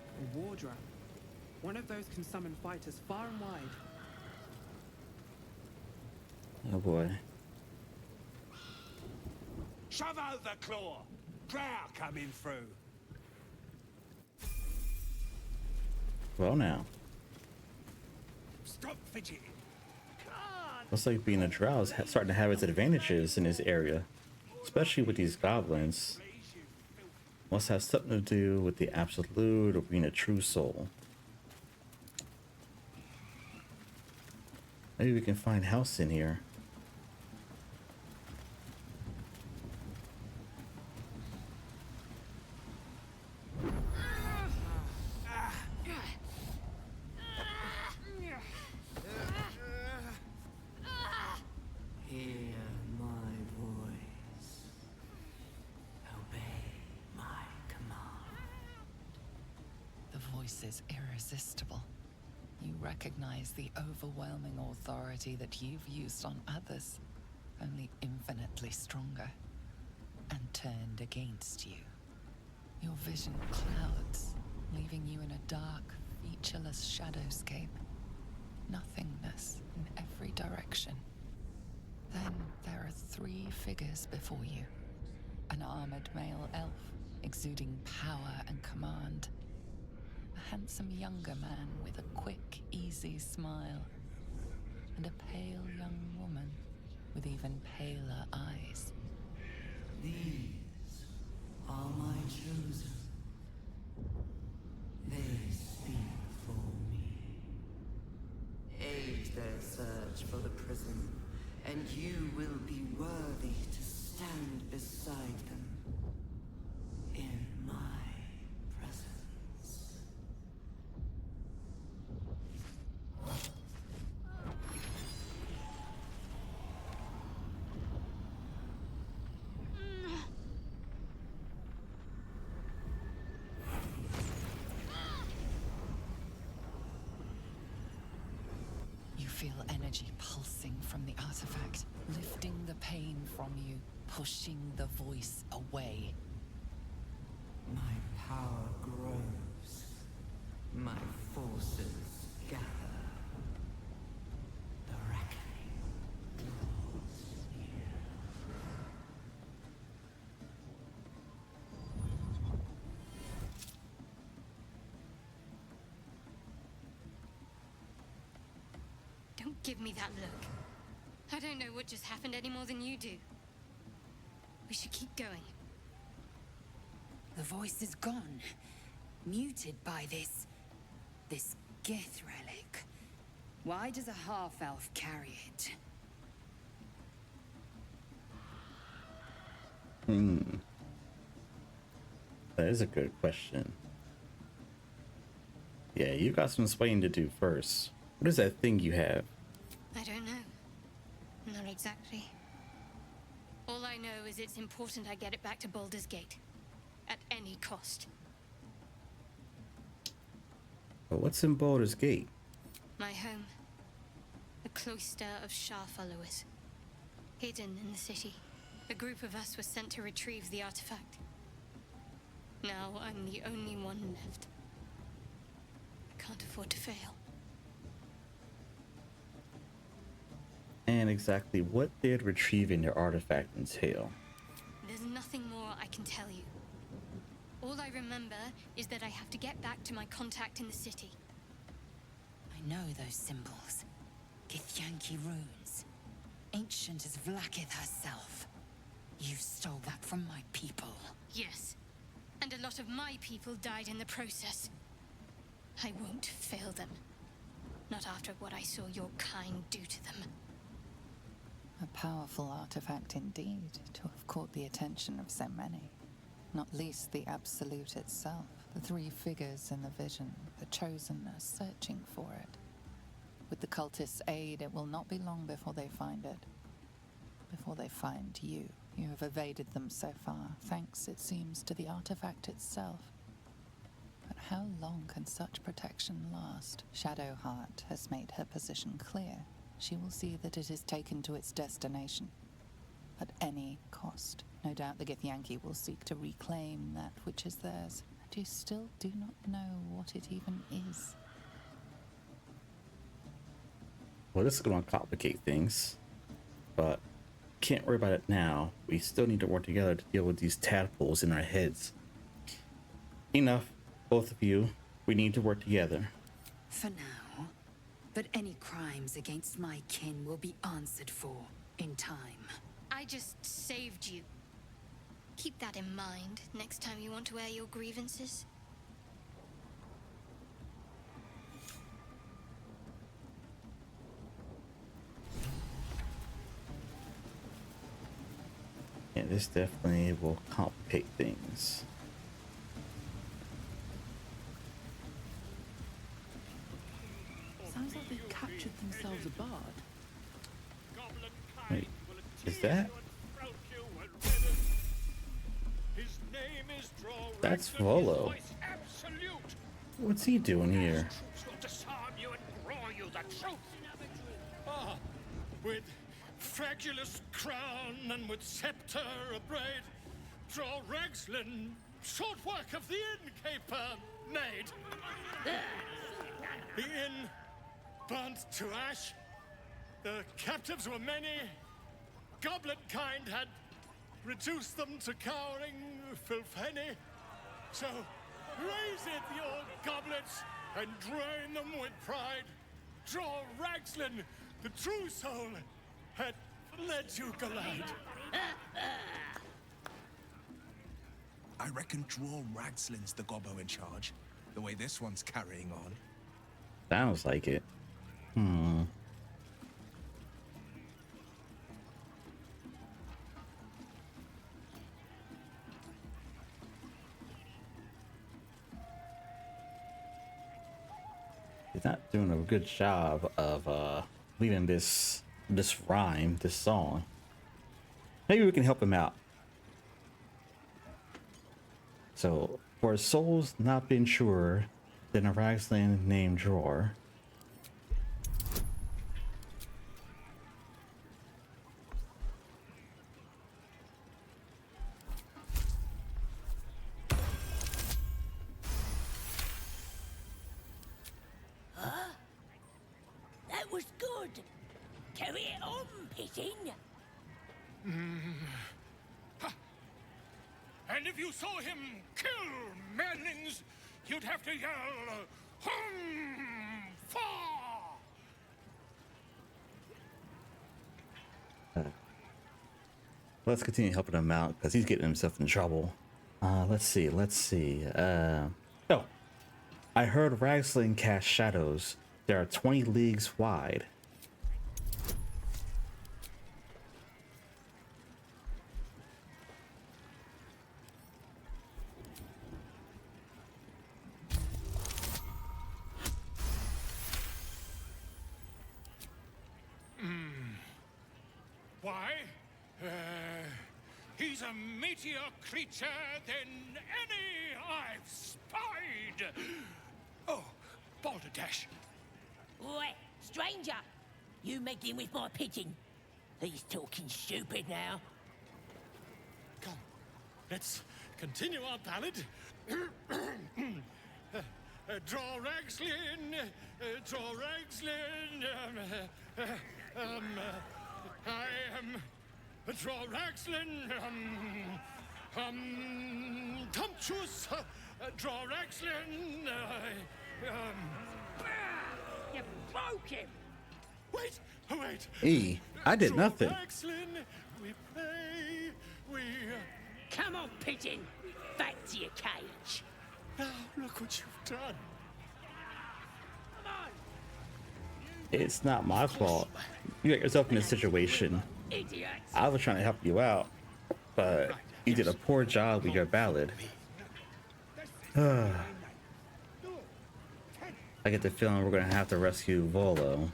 A war drum. One of those can summon fighters far and wide. Oh boy. Shove out the claw! Drow coming through! Well now. Stop fidgeting! Looks like being a drow is starting to have its advantages in this area. Especially with these goblins. Must have something to do with the absolute or being a true soul. Maybe we can find house in here. Hear my voice. Obey my command. The voice is irresistible. You recognize the overwhelming authority that you've used on others, only infinitely stronger, and turned against you. Your vision clouds, leaving you in a dark, featureless shadowscape. Nothingness in every direction. Then there are three figures before you. An armored male elf, exuding power and command. A handsome younger man with a quick, easy smile. And a pale young woman with even paler eyes. These are my chosen. They speak for me. Aid their search for the prison, and you will be worthy to stand beside them in my presence. You feel energy pulsing from the artifact, lifting the pain from you, pushing the voice away. My power grows. My forces gather. The reckoning draws near. Don't give me that look. I don't know what just happened any more than you do. We should keep going. The voice is gone. Muted by this Gith relic. Why does a half-elf carry it? That is a good question. Yeah, you got some explaining to do first. What is that thing you have? I don't know. Not exactly. All I know is it's important I get it back to Baldur's Gate. At any cost. But what's in Baldur's Gate? My home. The cloister of Shah followers. Hidden in the city. A group of us was sent to retrieve the artifact. Now I'm the only one left. I can't afford to fail. And exactly what did retrieving your artifact entail? There's nothing more I can tell you. All I remember is that I have to get back to my contact in the city. I know those symbols. Githyanki runes. Ancient as Vlaakith herself. You stole that from my people. Yes, and a lot of my people died in the process. I won't fail them. Not after what I saw your kind do to them. A powerful artifact indeed, to have caught the attention of so many. Not least the Absolute itself, the three figures in the vision, the Chosen are searching for it. With the cultists' aid, it will not be long before they find it. Before they find you. You have evaded them so far, thanks, it seems, to the artifact itself. But how long can such protection last? Shadowheart has made her position clear. She will see that it is taken to its destination. At any cost. No doubt the Githyanki will seek to reclaim that which is theirs. And you still do not know what it even is. Well, this is going to complicate things, but can't worry about it now. We still need to work together to deal with these tadpoles in our heads. Enough, both of you. We need to work together. For now. But any crimes against my kin will be answered for in time. I just saved you. Keep that in mind next time you want to air your grievances. Yeah, this definitely will complicate things. Sounds like they've captured themselves a bard. Wait, is that? That's Volo. What's he doing here? Ah, with fragulous crown and with scepter abraid, draw Ragslin, short work of the innkeeper made. The inn burnt to ash. The captives were many. Goblin kind had reduced them to cowering filfhenny. So raise it, your goblets, and drain them with pride. Draw Ragslin, the true soul, had led you glide. I reckon Draw Ragslin's the gobbo in charge, the way this one's carrying on. Sounds like it. He's not doing a good job of leading this rhyme, this song. Maybe we can help him out. So, for souls not been sure, then a Ragsland named Drawer. That was good. Carry it on, Pitting. And if you saw him kill manlings, you'd have to yell, "Hum! Fa!" Let's continue helping him out because he's getting himself in trouble. Let's see. Oh, I heard Ragsling cast shadows. There are 20 leagues wide. Why? He's a meatier creature than any I've spied. Oh, Balderdash. Oi, stranger! You meddling with my pigeon. He's talking stupid now. Come, let's continue our ballad. Draw Ragslin, draw Ragslin. I am draw Ragslin. Tumptuous. Draw Ragslin. You broke him! Wait, wait. I did nothing. Ragslin, we pray We... Come on, pigeon! Back to your cage! Now, look what you've done. It's not my fault. You got yourself in this situation. I was trying to help you out, but you did a poor job with your ballad. I get the feeling we're gonna have to rescue Volo.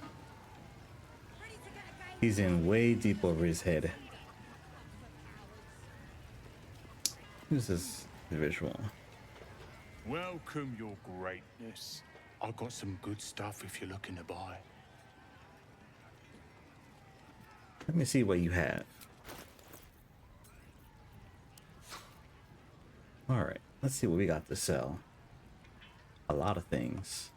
He's in way deep over his head. Who's this individual? Welcome, your greatness. I've got some good stuff if you're looking to buy. Let me see what you have. Alright, let's see what we got to sell. A lot of things.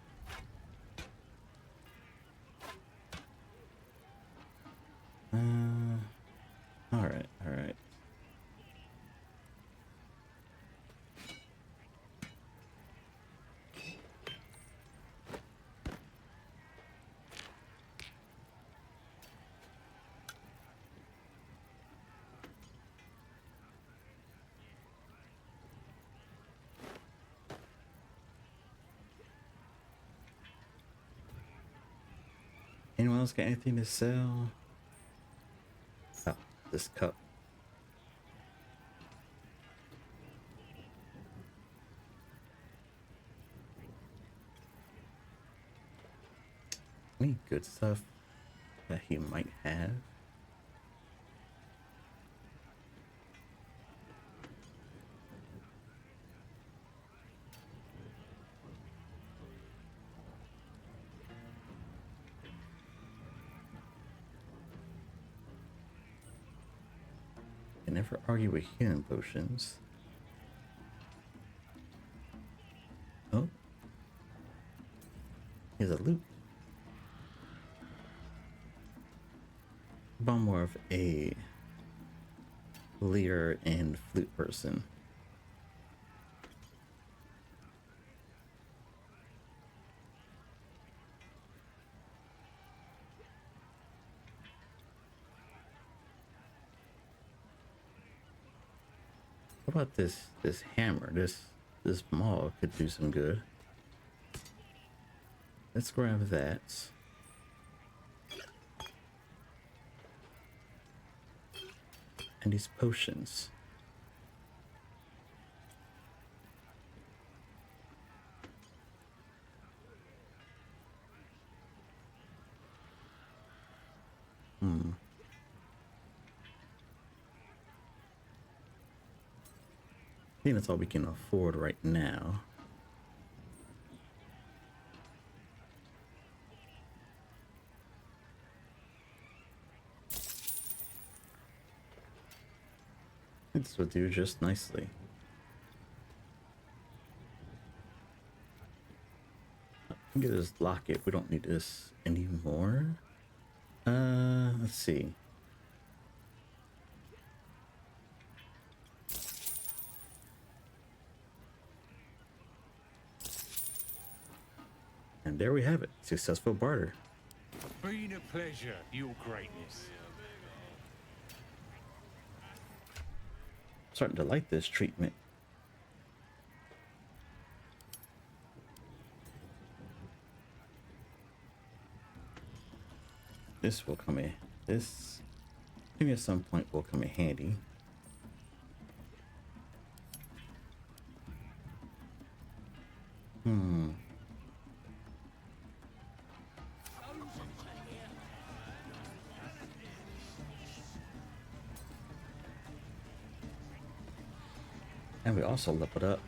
Alright, alright. Anyone else got anything to sell? Oh, this cup. Any good stuff that he might have? Never argue with healing potions. Oh, here's a loot. I'm more of a lyre and flute person. What about this hammer? This maul could do some good. Let's grab that. And these potions. I think that's all we can afford right now. This will do just nicely. Get this locket. We don't need this anymore. Let's see. And there we have it. Successful barter. Been a pleasure, your greatness. Starting to like this treatment. This will come in. This maybe at some point will come in handy. And we also leveled up.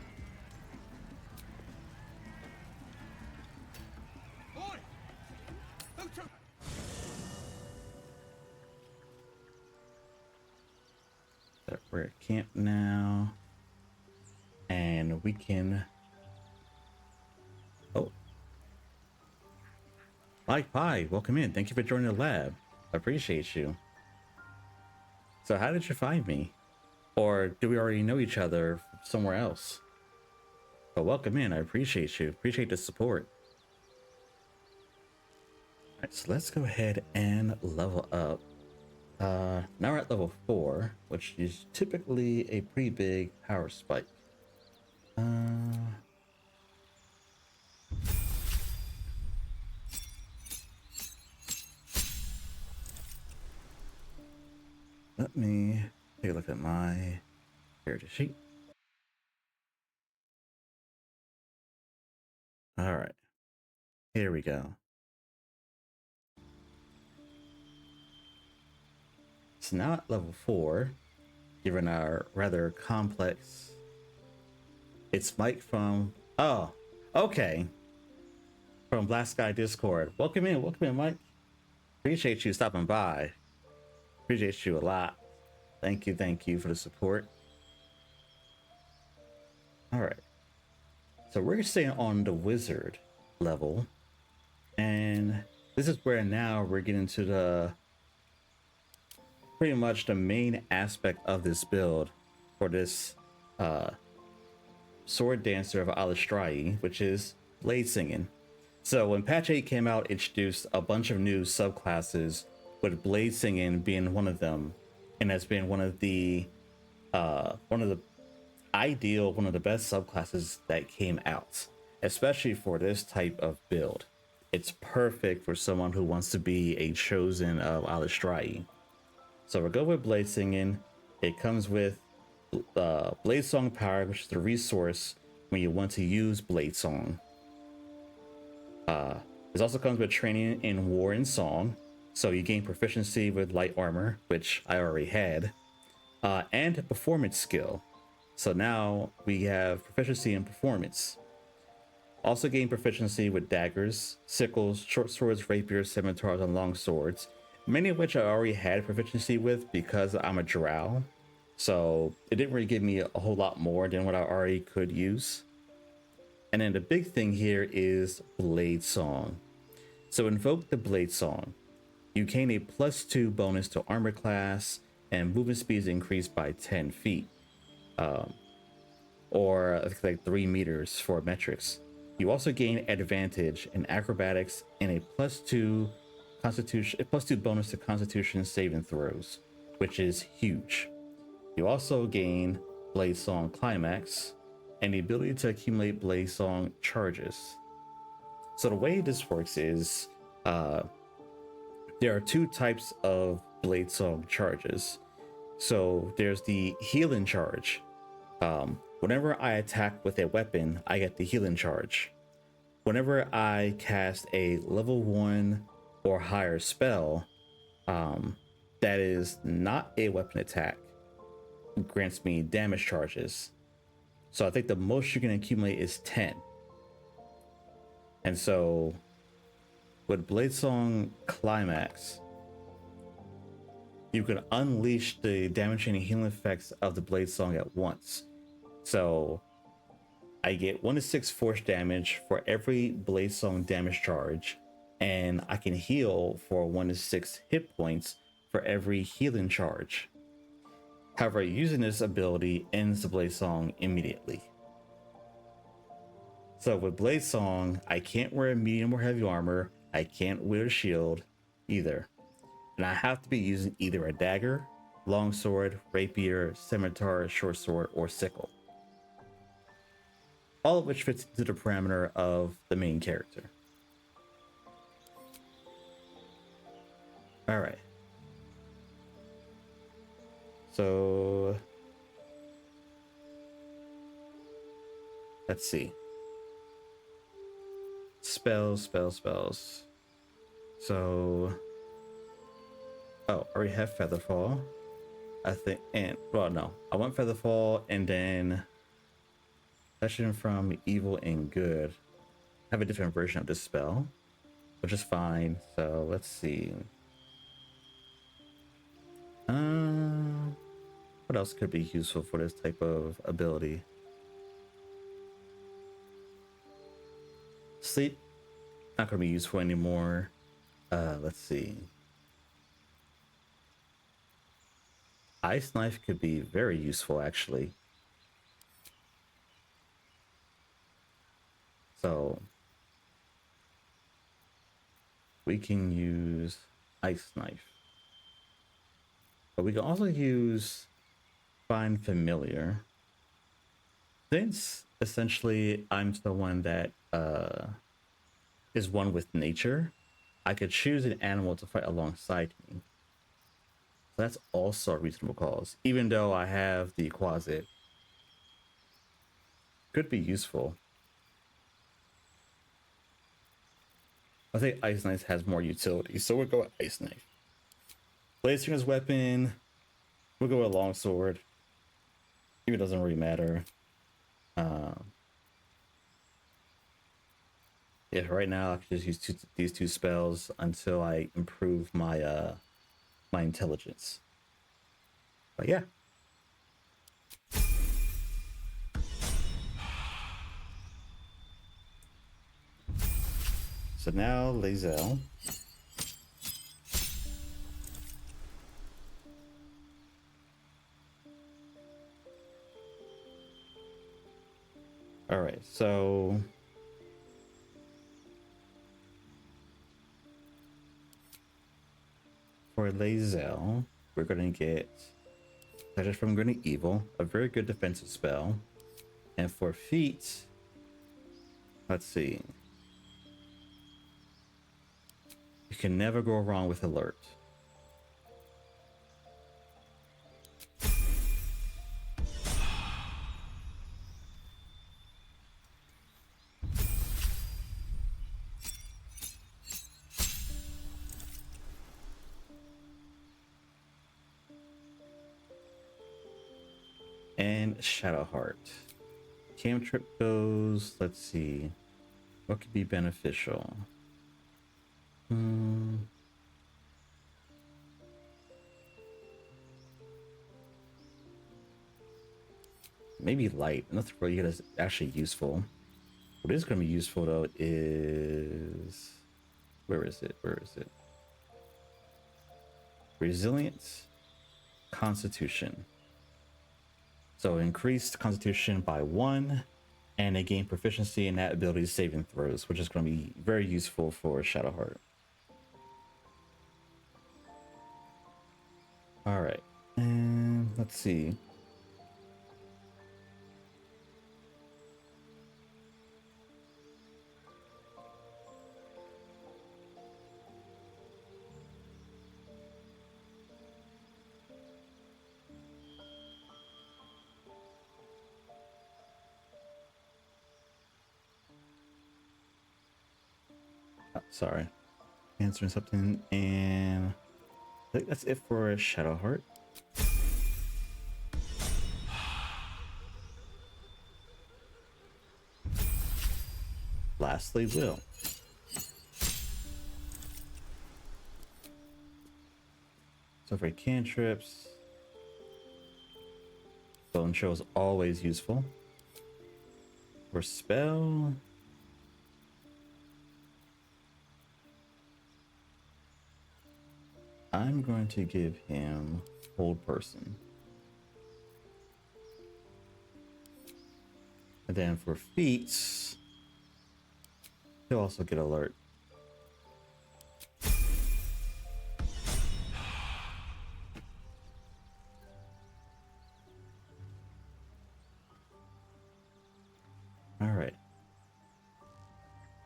That we're at camp now. And we can... Oh. Like Pie, welcome in. Thank you for joining the lab. I appreciate you. So how did you find me? Or do we already know each other somewhere else? But welcome in. I appreciate you. Appreciate the support. All right, so let's go ahead and level up. Now we're at level 4, which is typically a pretty big power spike. Let me take a look at my character sheet. All right, here we go. So now at level 4, given our rather complex, it's Mike from, oh, okay, from Black Sky Discord. Welcome in, Mike. Appreciate you stopping by. Appreciate you a lot. Thank you for the support. All right, so we're staying on the wizard level, and this is where now we're getting to the pretty much the main aspect of this build for this sword dancer of Eilistraee, which is blade singing. So when patch 8 came out, it introduced a bunch of new subclasses, with blade singing being one of them, and that's been one of the best subclasses that came out, especially for this type of build. It's perfect for someone who wants to be a chosen of Eilistraee. So we'll go with blade singing. It comes with blade song power, which is the resource when you want to use blade song. This also comes with training in war and song, so you gain proficiency with light armor, which I already had, and performance skill. So now we have proficiency in performance. Also gain proficiency with daggers, sickles, short swords, rapiers, scimitars, and long swords, many of which I already had proficiency with because I'm a drow. So it didn't really give me a whole lot more than what I already could use. And then the big thing here is blade song. So invoke the blade song. You gain a +2 bonus to armor class, and movement speed is increased by 10 feet. Or like 3 meters for metrics. You also gain advantage in acrobatics and a +2 bonus to constitution saving throws, which is huge. You also gain blade song climax and the ability to accumulate blade song charges. So the way this works is there are 2 types of blade song charges. So there's the healing charge. Whenever I attack with a weapon, I get the healing charge. Whenever I cast a level 1 or higher spell that is not a weapon attack, grants me damage charges. So I think the most you can accumulate is 10. And so with Blade Song Climax, you can unleash the damage and healing effects of the Blade Song at once. So I get 1d6 force damage for every Blade Song damage charge, and I can heal for 1d6 hit points for every healing charge. However, using this ability ends the Blade Song immediately. So with Blade Song, I can't wear medium or heavy armor, I can't wield a shield either, and I have to be using either a dagger, longsword, rapier, scimitar, short sword, or sickle. All of which fits into the parameter of the main character. All right. So let's see. Spells. So, oh, I already have Featherfall, I think, and well, no, I want Featherfall and then Session from Evil and Good. I have a different version of this spell, which is fine. So let's see. What else could be useful for this type of ability? Sleep, not gonna be useful anymore. Let's see. Ice Knife could be very useful, actually. So we can use Ice Knife. But we can also use Find Familiar. Since essentially I'm someone that is one with nature, I could choose an animal to fight alongside me. So that's also a reasonable cause. Even though I have the Quasit, could be useful. I think Ice Knife has more utility, so we'll go with Ice Knife. Bladeslinger's weapon, we'll go with Longsword. Even doesn't really matter. Yeah, right now I can just use these two spells until I improve my my intelligence. But yeah. So now Lae'zel. All right, so for Lae'zel, we're gonna get Pleasure from Good and Evil, a very good defensive spell. And for feats, let's see. You can never go wrong with Alert. And Shadowheart. Cantrip goes, let's see. What could be beneficial? Maybe light. Nothing really is actually useful. What is going to be useful though is, where is it? Where is it? Resilience, Constitution. So increased Constitution by 1, and they gain proficiency in that ability's saving throws, which is going to be very useful for Shadowheart. All right, and let's see. Sorry, answering something, and I think that's it for Shadowheart. Lastly, Will. So for cantrips, Bone Show is always useful. For spell, I'm going to give him Hold Person. And then for feats, he'll also get Alert. All right.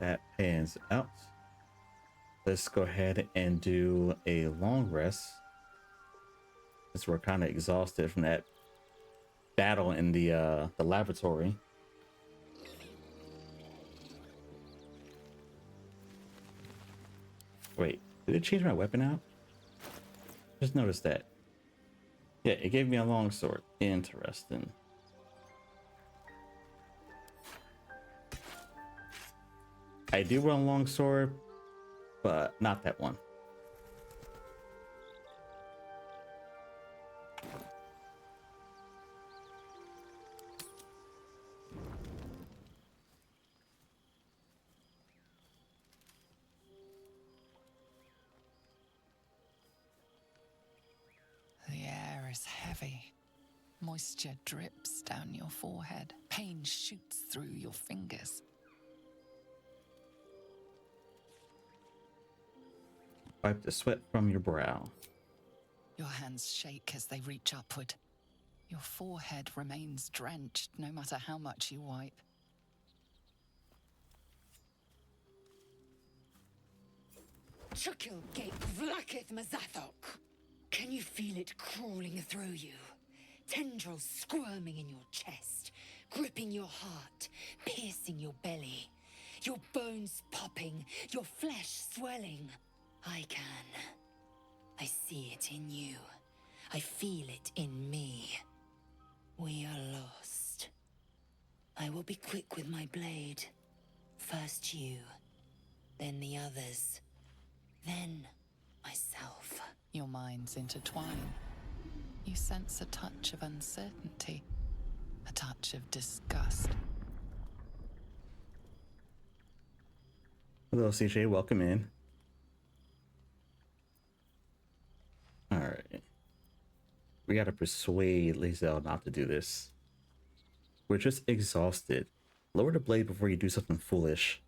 That pans out. Let's go ahead and do a long rest, since we're kind of exhausted from that battle in the laboratory. Wait, did it change my weapon out? Just noticed that. Yeah, it gave me a long sword. Interesting. I do want a long sword, but not that one. The air is heavy. Moisture drips down your forehead. Pain shoots through your fingers. Wipe the sweat from your brow. Your hands shake as they reach upward. Your forehead remains drenched no matter how much you wipe. Chukil gate vlaketh Mazathok. Can you feel it crawling through you? Tendrils squirming in your chest, gripping your heart, piercing your belly. Your bones popping, your flesh swelling. I can. I see it in you. I feel it in me. We are lost. I will be quick with my blade. First you, then the others, then myself. Your minds intertwine. You sense a touch of uncertainty, a touch of disgust. Hello, CJ. Welcome in. All right. We gotta persuade Lae'zel not to do this. We're just exhausted. Lower the blade before you do something foolish.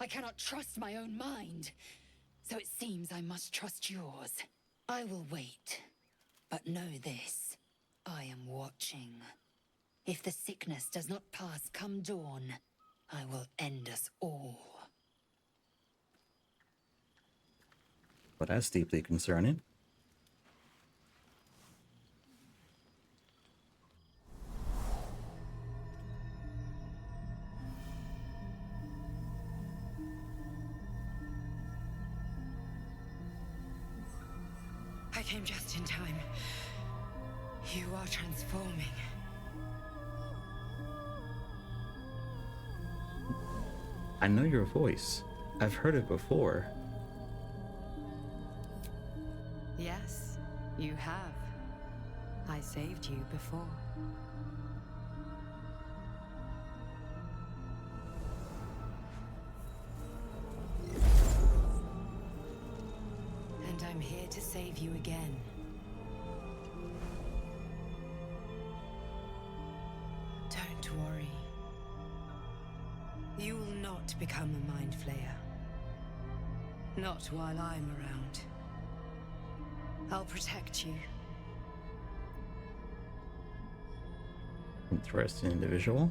I cannot trust my own mind. So it seems I must trust yours. I will wait. But know this. I am watching. If the sickness does not pass come dawn, I will end us all. Well, that's deeply concerning. I came just in time. You are transforming. I know your voice. I've heard it before. Yes, you have. I saved you before. And I'm here to save you again. Don't worry. You will not become a mind flayer. Not while I'm around. I'll protect you. Interesting individual.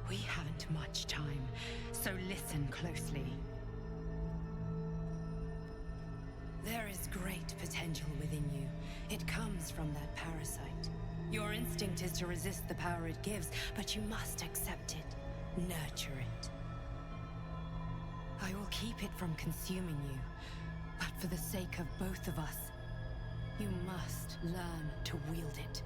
We haven't much time, so listen closely. There is great potential within you. It comes from that parasite. Your instinct is to resist the power it gives, but you must accept it, nurture it. I will keep it from consuming you, but for the sake of both of us, you must learn to wield it.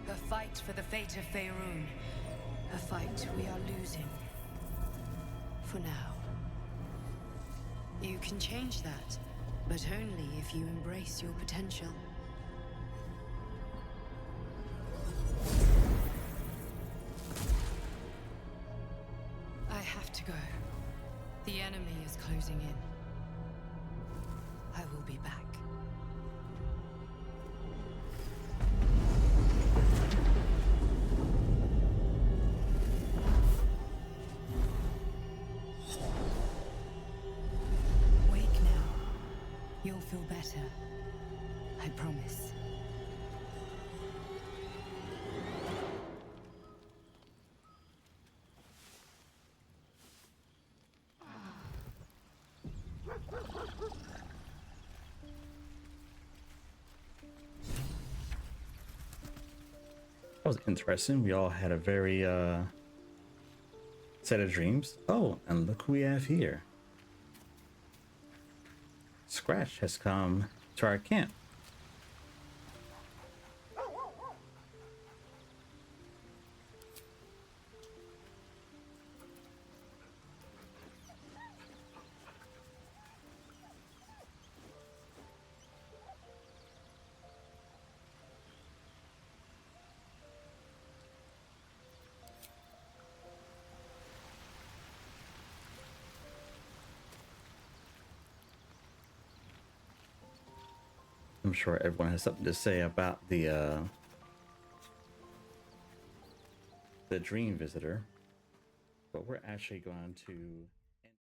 A fight for the fate of Faerun. A fight we are losing. For now. You can change that, but only if you embrace your potential. I have to go. The enemy is closing in. I will be back. You'll feel better. I promise. That was interesting. We all had a very Set of dreams. Oh, and look who we have here. Scratch has come to our camp. I'm sure everyone has something to say about the dream visitor, but we're actually going to